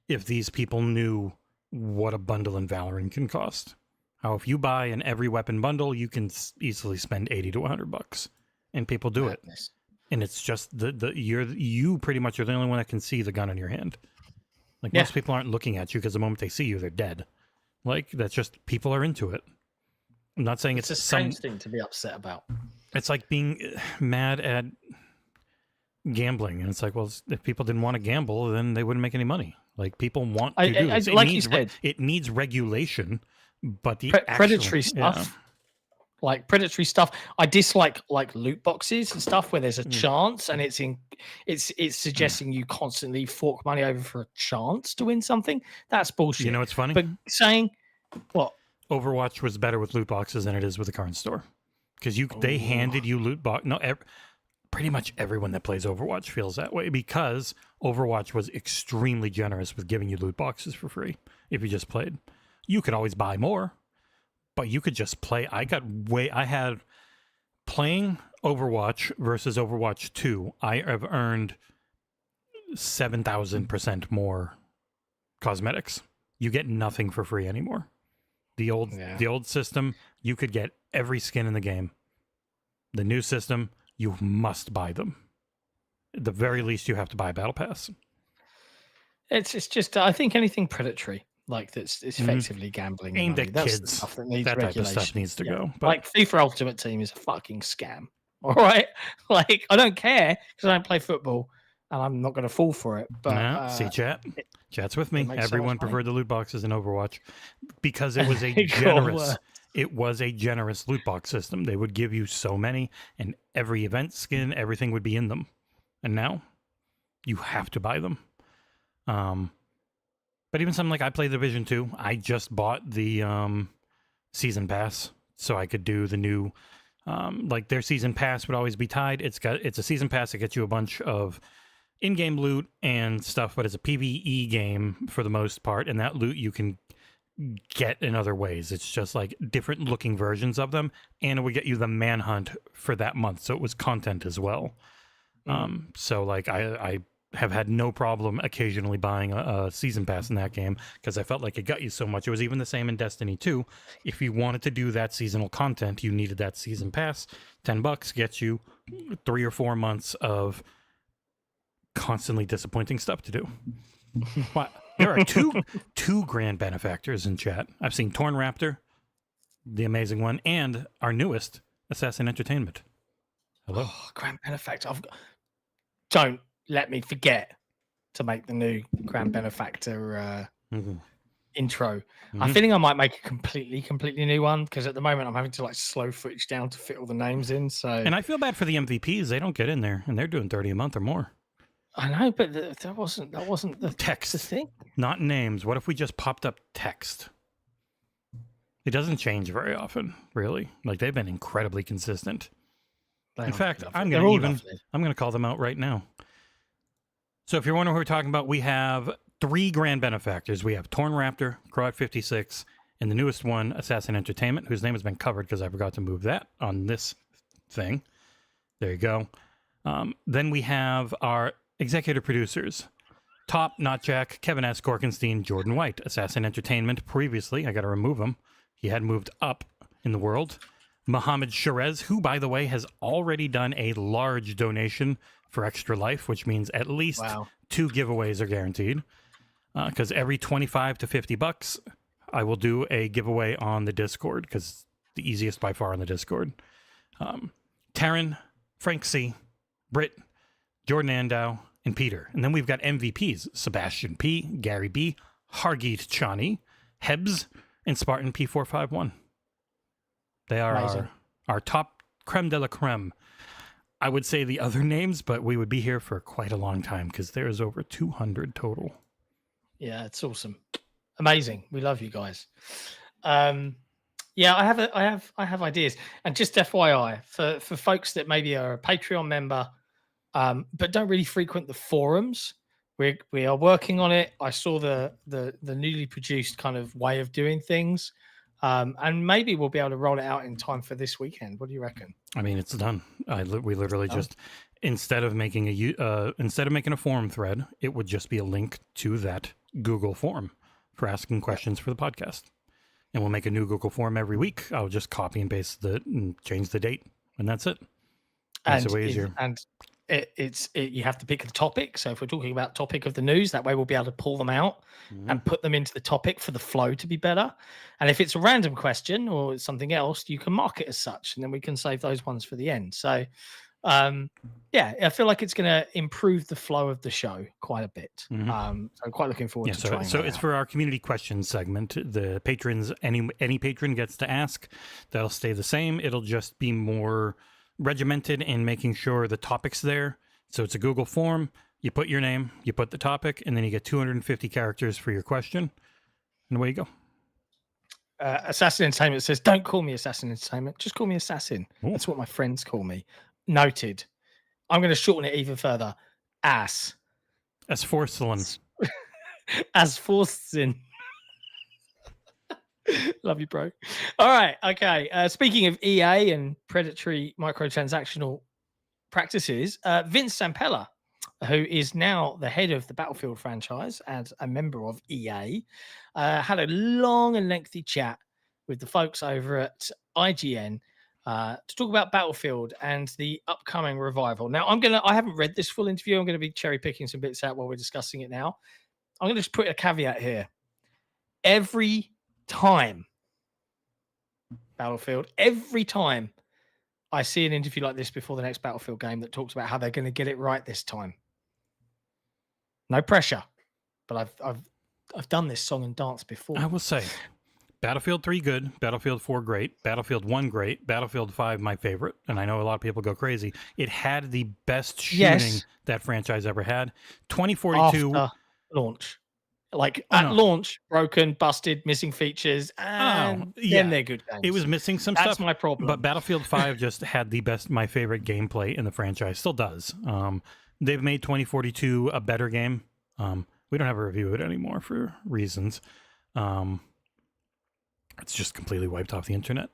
if these people knew what a bundle in Valorant can cost. How if you buy an every weapon bundle, you can easily spend $80 to $100, and people do it. And it's just you pretty much are the only one that can see the gun in your hand. Like most people aren't looking at you because the moment they see you, they're dead. Like that's just people are into it. I'm not saying it's a strange thing to be upset about. It's like being mad at gambling, and it's like, well, if people didn't want to gamble, then they wouldn't make any money. Like people want to do this. Like you said, it needs regulation, but the predatory stuff, like predatory stuff, I dislike like loot boxes and stuff where there's a chance, and it's suggesting you constantly fork money over for a chance to win something. That's bullshit. You know what's funny? But saying what? Overwatch was better with loot boxes than it is with the current store, because they handed you loot box. No, pretty much everyone that plays Overwatch feels that way, because Overwatch was extremely generous with giving you loot boxes for free if you just played. You could always buy more, but you could just play. I had playing Overwatch versus Overwatch 2. I have earned 7,000% more cosmetics. You get nothing for free anymore. The old system, you could get every skin in the game. The new system, you must buy them. At the very least, you have to buy a battle pass. It's just, I think anything predatory, like that's effectively gambling. Aimed at kids. The stuff that needs that regulation. Type of stuff needs to go. But like FIFA Ultimate Team is a fucking scam. All right? Like, I don't care because I don't play football and I'm not going to fall for it. But see, chat's with me. Everyone so preferred the loot boxes in Overwatch because it was a generous. It was a generous loot box system. They would give you so many, and every event skin, everything would be in them. And now, you have to buy them. But even something like I play Division 2, I just bought the season pass so I could do the new. Like their season pass would always be tied. It's a season pass that gets you a bunch of in-game loot and stuff, but it's a PvE game for the most part, and that loot you can get in other ways. It's just like different looking versions of them, and it would get you the manhunt for that month, so it was content as well. So like I have had no problem occasionally buying a season pass in that game because I felt like it got you so much. It was even the same in Destiny 2. If you wanted to do that seasonal content, you needed that season pass. $10 gets you 3 or 4 months of constantly disappointing stuff to do. There are two grand benefactors in chat. I've seen Torn Raptor, the amazing one, and our newest, Assassin Entertainment. Hello. Oh, grand benefactor. Don't let me forget to make the new grand benefactor intro. I'm feeling I might make a completely new one because at the moment I'm having to like slow footage down to fit all the names in. So, and I feel bad for the MVPs. They don't get in there, and they're doing 30 a month or more. I know, but that wasn't the text. The thing. Not names. What if we just popped up text? It doesn't change very often, really. Like they've been incredibly consistent. In fact, I'm going to call them out right now. So if you're wondering who we're talking about, we have 3 grand benefactors. We have Torn Raptor, Croat 56, and the newest one, Assassin Entertainment, whose name has been covered because I forgot to move that on this thing. There you go. Then we have our executive producers. Top, Not Jack, Kevin S. Gorkenstein, Jordan White, Assassin Entertainment. Previously, I got to remove him. He had moved up in the world. Mohammed Sherez, who, by the way, has already done a large donation for Extra Life, which means at least 2 giveaways are guaranteed. Because every $25 to $50, I will do a giveaway on the Discord, because the easiest by far on the Discord. Taryn, Frank C., Britt, Jordan Andow, and Peter. And then we've got MVPs, Sebastian P., Gary B., Hargeet Chani, Hebs, and Spartan P451. They are our top creme de la creme. I would say the other names, but we would be here for quite a long time because there is over 200 total. Yeah, it's awesome. Amazing. We love you guys. Yeah, I have ideas. And just FYI, for folks that maybe are a Patreon member, but don't really frequent the forums, we are working on it. I saw the newly produced kind of way of doing things. And maybe we'll be able to roll it out in time for this weekend. What do you reckon? I mean, it's done. We literally just instead of making a forum thread, it would just be a link to that Google form for asking questions for the podcast. And we'll make a new Google form every week. I'll just copy and paste and change the date, and that's it. That's way easier. You have to pick the topic. So if we're talking about topic of the news, that way we'll be able to pull them out and put them into the topic for the flow to be better. And if it's a random question or something else, you can mark it as such, and then we can save those ones for the end. So I feel like it's going to improve the flow of the show quite a bit. So I'm quite looking forward to trying so that it's out. for our community questions segment. The patrons, any patron gets to ask. That'll stay the same. It'll just be more regimented in making sure the topic's there. So it's a Google form. You put your name, you put the topic, and then you get 250 characters for your question. And away you go. Assassin Entertainment says, don't call me Assassin Entertainment. Just call me Assassin. Ooh. That's what my friends call me. Noted. I'm going to shorten it even further. Ass. As Forcelin. As Forcelin. Love you, bro. All right. Okay. Speaking of EA and predatory microtransactional practices, Vince Zampella, who is now the head of the Battlefield franchise and a member of EA, had a long and lengthy chat with the folks over at IGN to talk about Battlefield and the upcoming revival. Now, I haven't read this full interview. I'm going to be cherry picking some bits out while we're discussing it now. I'm going to just put a caveat here. Every time I see an interview like this before the next Battlefield game that talks about how they're going to get it right this time. No pressure, but I've done this song and dance before. I will say, Battlefield 3 good, Battlefield 4 great, Battlefield 1 great, Battlefield 5 my favorite, and I know a lot of people go crazy. It had the best shooting that franchise ever had. 2042 after launch. Launch, broken, busted, missing features, and then they're good games. It was missing some stuff. That's my problem. But Battlefield 5 just had the best, my favorite gameplay in the franchise. Still does. They've made 2042 a better game. We don't have a review of it anymore for reasons. It's just completely wiped off the internet.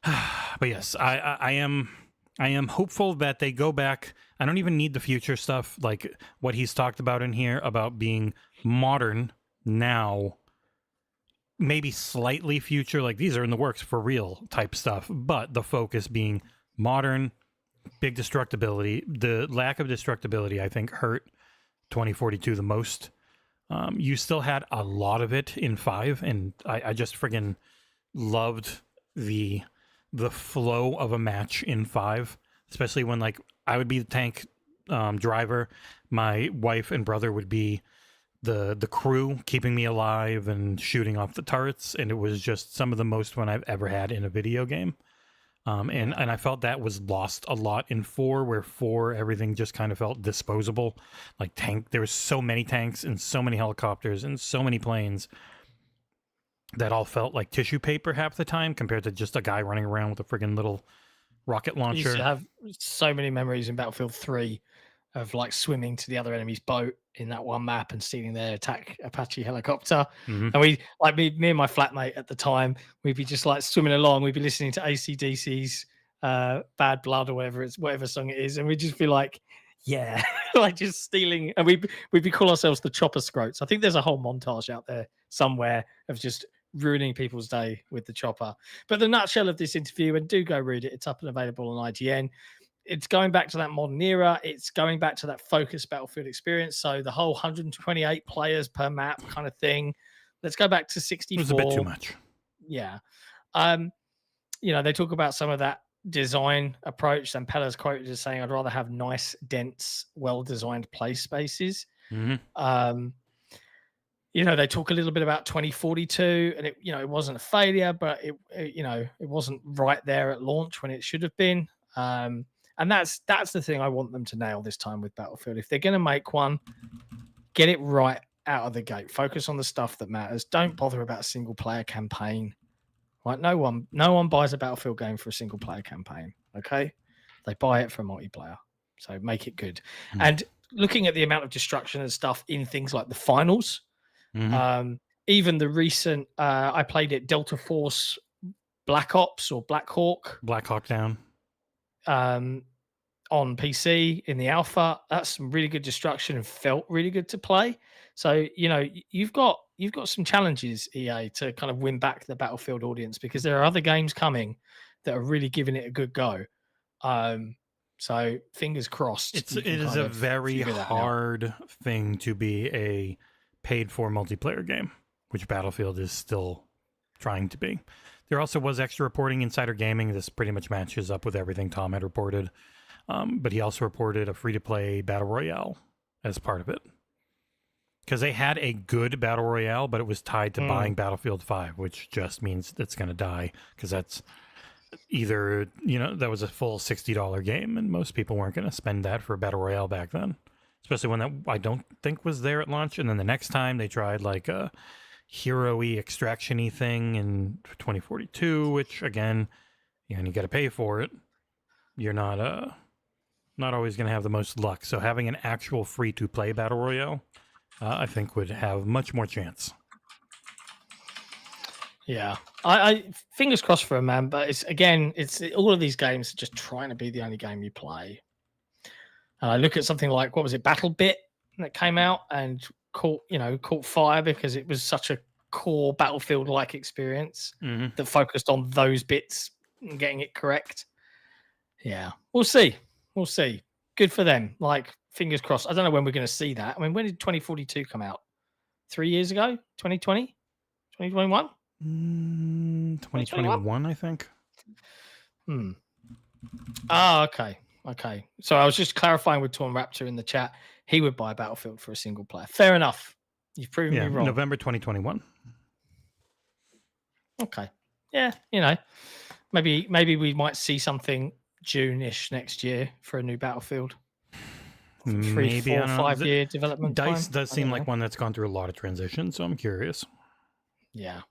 But yes, I am hopeful that they go back. I don't even need the future stuff, like what he's talked about in here about being modern now, maybe slightly future, like these are in the works for real type stuff, but the focus being modern, big destructibility. The lack of destructibility, I think, hurt 2042 the most. You still had a lot of it in 5, and I just friggin' loved the flow of a match in 5, especially when like I would be the tank driver, my wife and brother would be the crew keeping me alive and shooting off the turrets, and it was just some of the most fun I've ever had in a video game. And I felt that was lost a lot in 4, where 4 everything just kind of felt disposable. Like there was so many tanks and so many helicopters and so many planes that all felt like tissue paper half the time compared to just a guy running around with a friggin' little rocket launcher. I used to have so many memories in Battlefield 3 of like swimming to the other enemy's boat in that one map and stealing their Apache helicopter. And we, like me and my flatmate at the time, we'd be just like swimming along. We'd be listening to AC/DC's Bad Blood or whatever song it is, and we'd just be like, yeah, like just stealing. And we'd be call ourselves the Chopper Scroats. I think there's a whole montage out there somewhere of just ruining people's day with the chopper. But the nutshell of this interview, and do go read it, it's up and available on IGN. It's going back to that modern era. It's going back to that focused Battlefield experience. So the whole 128 players per map kind of thing. Let's go back to 64. It was a bit too much. Yeah. They talk about some of that design approach. Zampella's quoted as saying, I'd rather have nice, dense, well-designed play spaces. They talk a little bit about 2042, and it wasn't a failure, but it wasn't right there at launch when it should have been. And that's the thing I want them to nail this time with Battlefield. If they're going to make one, get it right out of the gate. Focus on the stuff that matters. Don't bother about a single player campaign. Right? No one buys a Battlefield game for a single player campaign. Okay, they buy it for multiplayer. So make it good. And looking at the amount of destruction and stuff in things like the finals, even the recent, I played it, Delta Force Black Ops or Black Hawk. Black Hawk Down. on PC in the alpha. That's some really good destruction and felt really good to play. So, you've got some challenges, EA, to kind of win back the Battlefield audience, because there are other games coming that are really giving it a good go. So fingers crossed. It is a very hard thing to be a paid for multiplayer game, which Battlefield is still trying to be. There also was extra reporting, Insider Gaming. This pretty much matches up with everything Tom had reported. But he also reported a free-to-play Battle Royale as part of it. Because they had a good Battle Royale, but it was tied to buying Battlefield 5, which just means it's going to die. Because that's either, that was a full $60 game, and most people weren't going to spend that for a Battle Royale back then. Especially when that, I don't think, was there at launch. And then the next time they tried like a hero-y, extraction-y thing in 2042, which, again, you got to pay for it. You're not always going to have the most luck. So having an actual free-to-play Battle Royale, I think, would have much more chance. Yeah, I fingers crossed for him, man. But it's all of these games are just trying to be the only game you play. I look at something like, what was it, BattleBit, that came out and caught fire because it was such a core Battlefield-like experience that focused on those bits and getting it correct. Yeah, we'll see. Good for them. Like, fingers crossed. I don't know when we're going to see that. I mean, when did 2042 come out? 3 years ago? 2020? 2021? 2021, I think. Oh, okay. So I was just clarifying with Torn Raptor in the chat. He would buy Battlefield for a single player. Fair enough. You've proven me wrong. November 2021. Okay. Yeah, maybe we might see something June-ish next year for a new Battlefield. Maybe 3, 4, 5 year development DICE time. does seem like one that's gone through a lot of transition, so I'm curious. Yeah.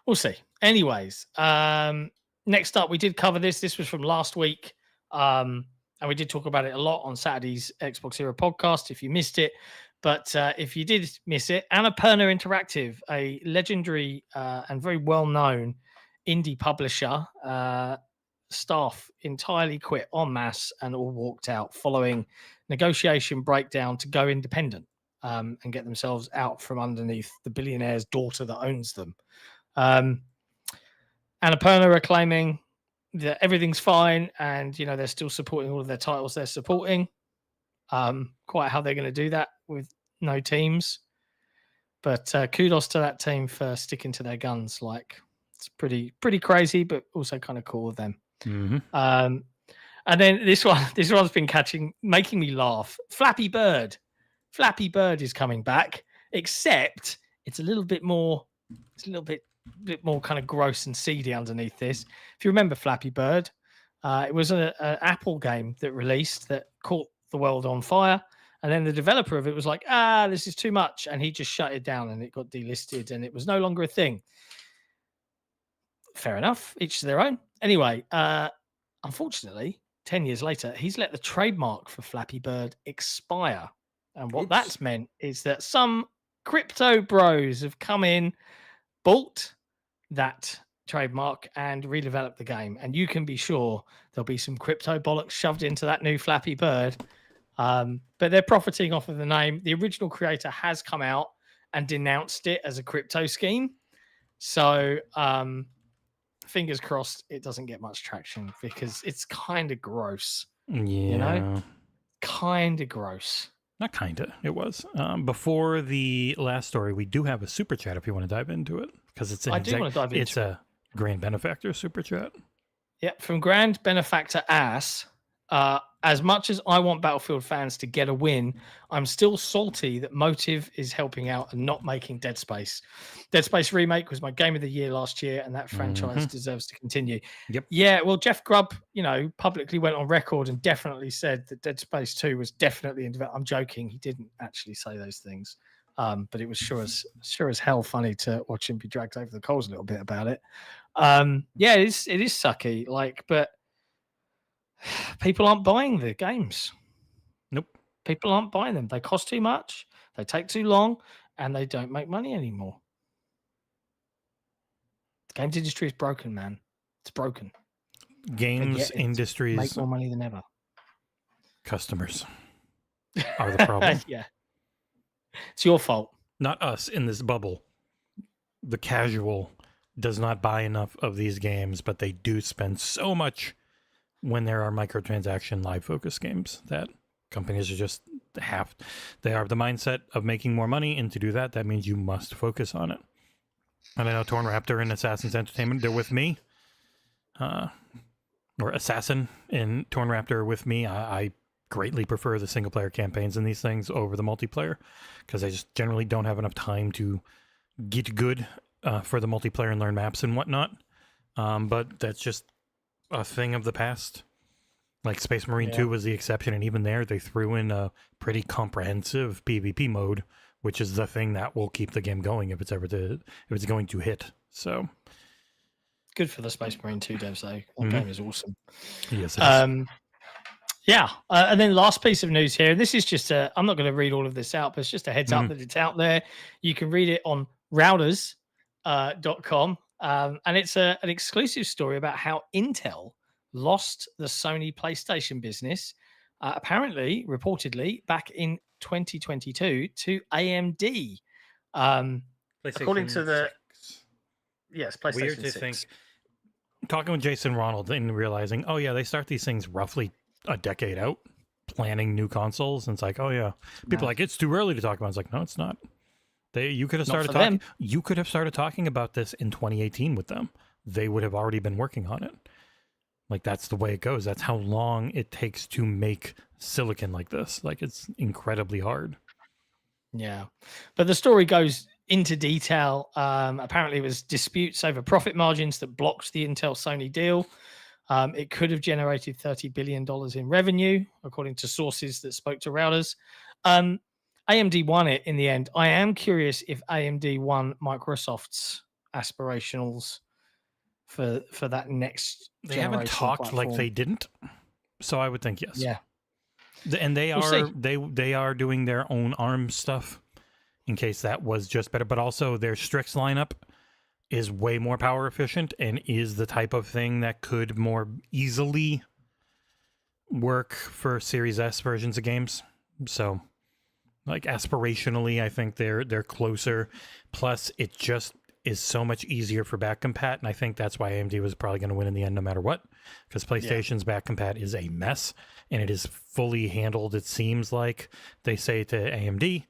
We'll see. Anyways, next up, we did cover this. This was from last week. And we did talk about it a lot on Saturday's XboxEra podcast, if you missed it. But if you did miss it, Annapurna Interactive, a legendary and very well-known indie publisher, staff entirely quit en masse and all walked out following negotiation breakdown to go independent and get themselves out from underneath the billionaire's daughter that owns them. Annapurna are claiming that everything's fine and, they're still supporting all of their titles they're supporting. Quite how they're going to do that with no teams. But kudos to that team for sticking to their guns. Like, it's pretty crazy, but also kind of cool of them. And then this one's been making me laugh. Flappy Bird is coming back, except it's a little bit more kind of gross and seedy underneath this. If you remember Flappy Bird, it was an Apple game that released that caught the world on fire, and then the developer of it was like, this is too much, and he just shut it down and it got delisted and it was no longer a thing. Fair enough, each to their own. Anyway, unfortunately, 10 years later, he's let the trademark for Flappy Bird expire. And what that's meant is that some crypto bros have come in, bought that trademark and redeveloped the game. And you can be sure there'll be some crypto bollocks shoved into that new Flappy Bird. But they're profiting off of the name. The original creator has come out and denounced it as a crypto scheme. So fingers crossed it doesn't get much traction because it's kind of gross. Yeah. Kind of gross. Not kind of. It was. Before the last story, we do have a super chat if you want to dive into it. Because it's it's a Grand Benefactor super chat. Yeah, from Grand Benefactor Ass. As much as I want Battlefield fans to get a win, I'm still salty that Motive is helping out and not making Dead Space. Dead Space Remake was my game of the year last year, and that franchise deserves to continue. Yep. Yeah, well, Jeff Grubb, publicly went on record and definitely said that Dead Space 2 was definitely in development. I'm joking. He didn't actually say those things. But it was sure as hell funny to watch him be dragged over the coals a little bit about it. Yeah, it is sucky. But people aren't buying the games. Nope. People aren't buying them. They cost too much. They take too long, and they don't make money anymore. The games industry is broken, man. It's broken. Games industries make more money than ever. Customers are the problem. Yeah. It's your fault. Not us in this bubble. The casual does not buy enough of these games, but they do spend so much when there are microtransaction live focus games that companies are just they have the mindset of making more money, and to do that, that means you must focus on it. And I know Torn Raptor and Assassin's Entertainment, they're with me. Or Assassin and Torn Raptor are with me. I greatly prefer the single player campaigns in these things over the multiplayer, because I just generally don't have enough time to get good for the multiplayer and learn maps and whatnot. But that's just a thing of the past. Like Space Marine 2 was the exception, and even there they threw in a pretty comprehensive PvP mode, which is the thing that will keep the game going if it's going to hit. So good for the Space Marine 2 devs though. That game is awesome. Yes, it is. Yeah, and then last piece of news here. This is just I'm not going to read all of this out, but it's just a heads up that it's out there. You can read it on routers.com, and it's an exclusive story about how Intel lost the Sony PlayStation business, reportedly, back in 2022 to AMD. According to the PlayStation Weird to 6. think. Talking with Jason Ronald and realizing, oh yeah, they start these things roughly a decade out, planning new consoles, and it's like, oh yeah, people are like, it's too early to talk about. It's like, no, it's not. You could have started talking. You could have started talking about this in 2018 with them. They would have already been working on it. Like, that's the way it goes. That's how long it takes to make silicon like this. Like, it's incredibly hard. Yeah, but the story goes into detail. Apparently, it was disputes over profit margins that blocked the Intel Sony deal. It could have generated $30 billion in revenue, according to sources that spoke to Routers. AMD won it in the end. I am curious if AMD won Microsoft's aspirationals for that next They haven't talked platform. like they didn't, so I would think yes. Yeah, and they are doing their own ARM stuff in case that was just better, but also their Strix lineup is way more power efficient and is the type of thing that could more easily work for Series S versions of games. So, like, aspirationally, I think they're closer. Plus, it just is so much easier for back compat, and I think that's why AMD was probably going to win in the end no matter what, because PlayStation's back compat is a mess, and it is fully handled. It seems like they say to AMD,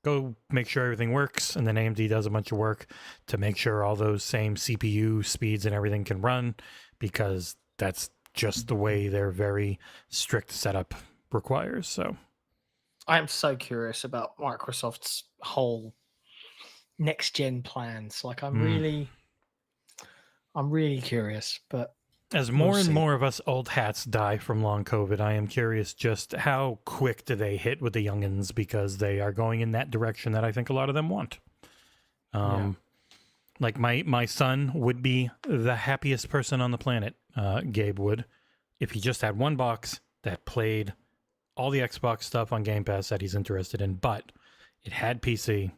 go make sure everything works, and then AMD does a bunch of work to make sure all those same CPU speeds and everything can run, because that's just the way their very strict setup requires. So I'm so curious about Microsoft's whole next gen plans. Like, I'm really curious. But as more and more of us old hats die from long COVID, I am curious just how quick do they hit with the youngins, because they are going in that direction that I think a lot of them want. Like my son would be the happiest person on the planet, Gabe would, if he just had one box that played all the Xbox stuff on Game Pass that he's interested in, but it had PC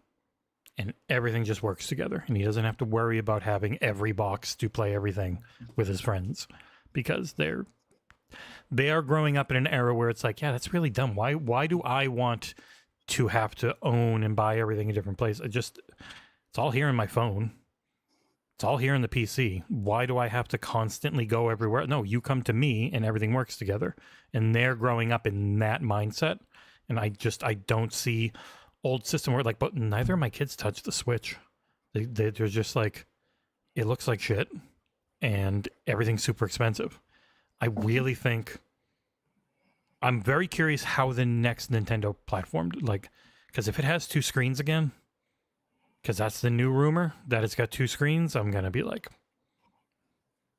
and everything just works together, and he doesn't have to worry about having every box to play everything with his friends, because they are growing up in an era where it's like, yeah, that's really dumb. Why do I want to have to own and buy everything in different places? It's all here in my phone. It's all here in the PC. Why do I have to constantly go everywhere? No, you come to me and everything works together. And they're growing up in that mindset. And I don't see old system where, like, but neither of my kids touch the Switch. They're just like, it looks like shit and everything's super expensive. I really think, I'm very curious how the next Nintendo platform, like, because if it has two screens again, because that's the new rumor that it's got two screens, I'm going to be like,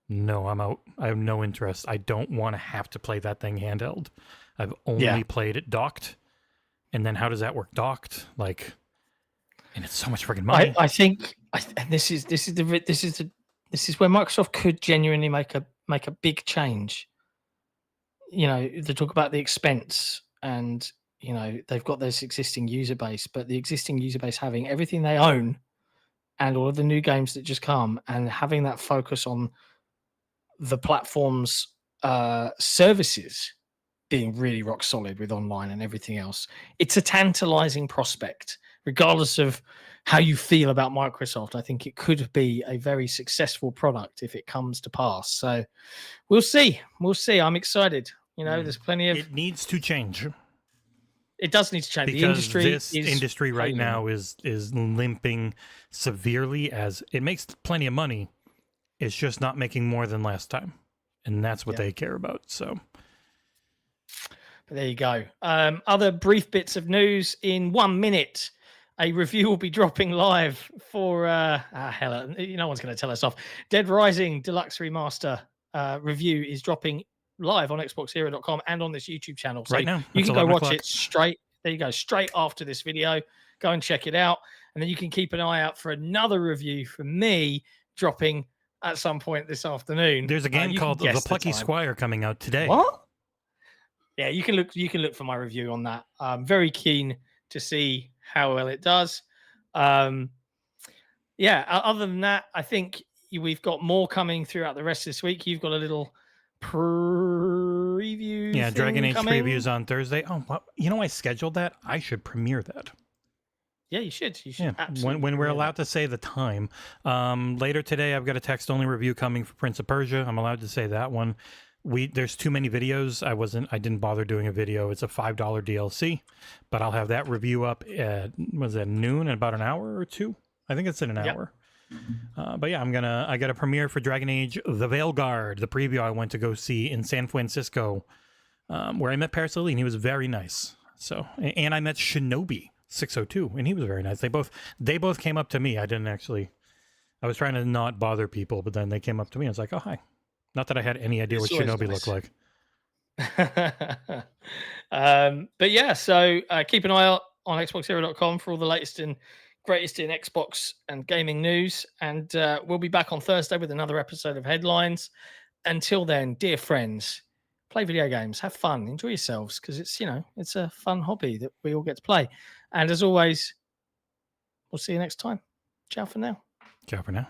no, I'm out. I have no interest. I don't want to have to play that thing handheld. I've only played it docked. And then how does that work docked? Like, and it's so much freaking money. I think, and this is where Microsoft could genuinely make a big change. You know, they talk about the expense, and you know they've got this existing user base, but the existing user base having everything they own and all of the new games that just come, and having that focus on the platform's services being really rock solid with online and everything else. It's a tantalizing prospect, regardless of how you feel about Microsoft. I think it could be a very successful product if it comes to pass. So we'll see. We'll see. I'm excited. There's plenty of. It needs to change. It does need to change. Because the industry right now is limping severely, as it makes plenty of money. It's just not making more than last time. And that's what they care about. So. But there you go. Other brief bits of news in 1 minute. A review will be dropping live for no one's going to tell us off. Dead Rising Deluxe Remaster review is dropping live on XboxEra.com and on this YouTube channel. So right now, you can go watch it straight. There you go, straight after this video. Go and check it out, and then you can keep an eye out for another review from me dropping at some point this afternoon. There's a game called The Plucky Squire coming out today. What? Yeah, you can look. You can look for my review on that. I'm very keen to see how well it does. Other than that, I think we've got more coming throughout the rest of this week. You've got a little preview. Yeah, Dragon Age previews on Thursday. Oh, well, I scheduled that. I should premiere that. Yeah, you should. You should. Yeah. Absolutely. When we're allowed to say the time. Later today, I've got a text-only review coming for Prince of Persia. I'm allowed to say that one. There's too many videos. I didn't bother doing a video. It's a $5 DLC, but I'll have that review up at noon in about an hour or two. I think it's in an hour. But yeah, I got a premiere for Dragon Age The Veilguard, the preview I went to go see in San Francisco, where I met Paris Lily, and he was very nice. So, and I met Shinobi 602, and he was very nice. They both came up to me. I was trying to not bother people, but then they came up to me. I was like, oh, hi. Not that I had any idea what Shinobi looked like. But yeah, so keep an eye out on XboxEra.com for all the latest and greatest in Xbox and gaming news. And we'll be back on Thursday with another episode of Headlines. Until then, dear friends, play video games, have fun, enjoy yourselves, because it's a fun hobby that we all get to play. And as always, we'll see you next time. Ciao for now. Ciao for now.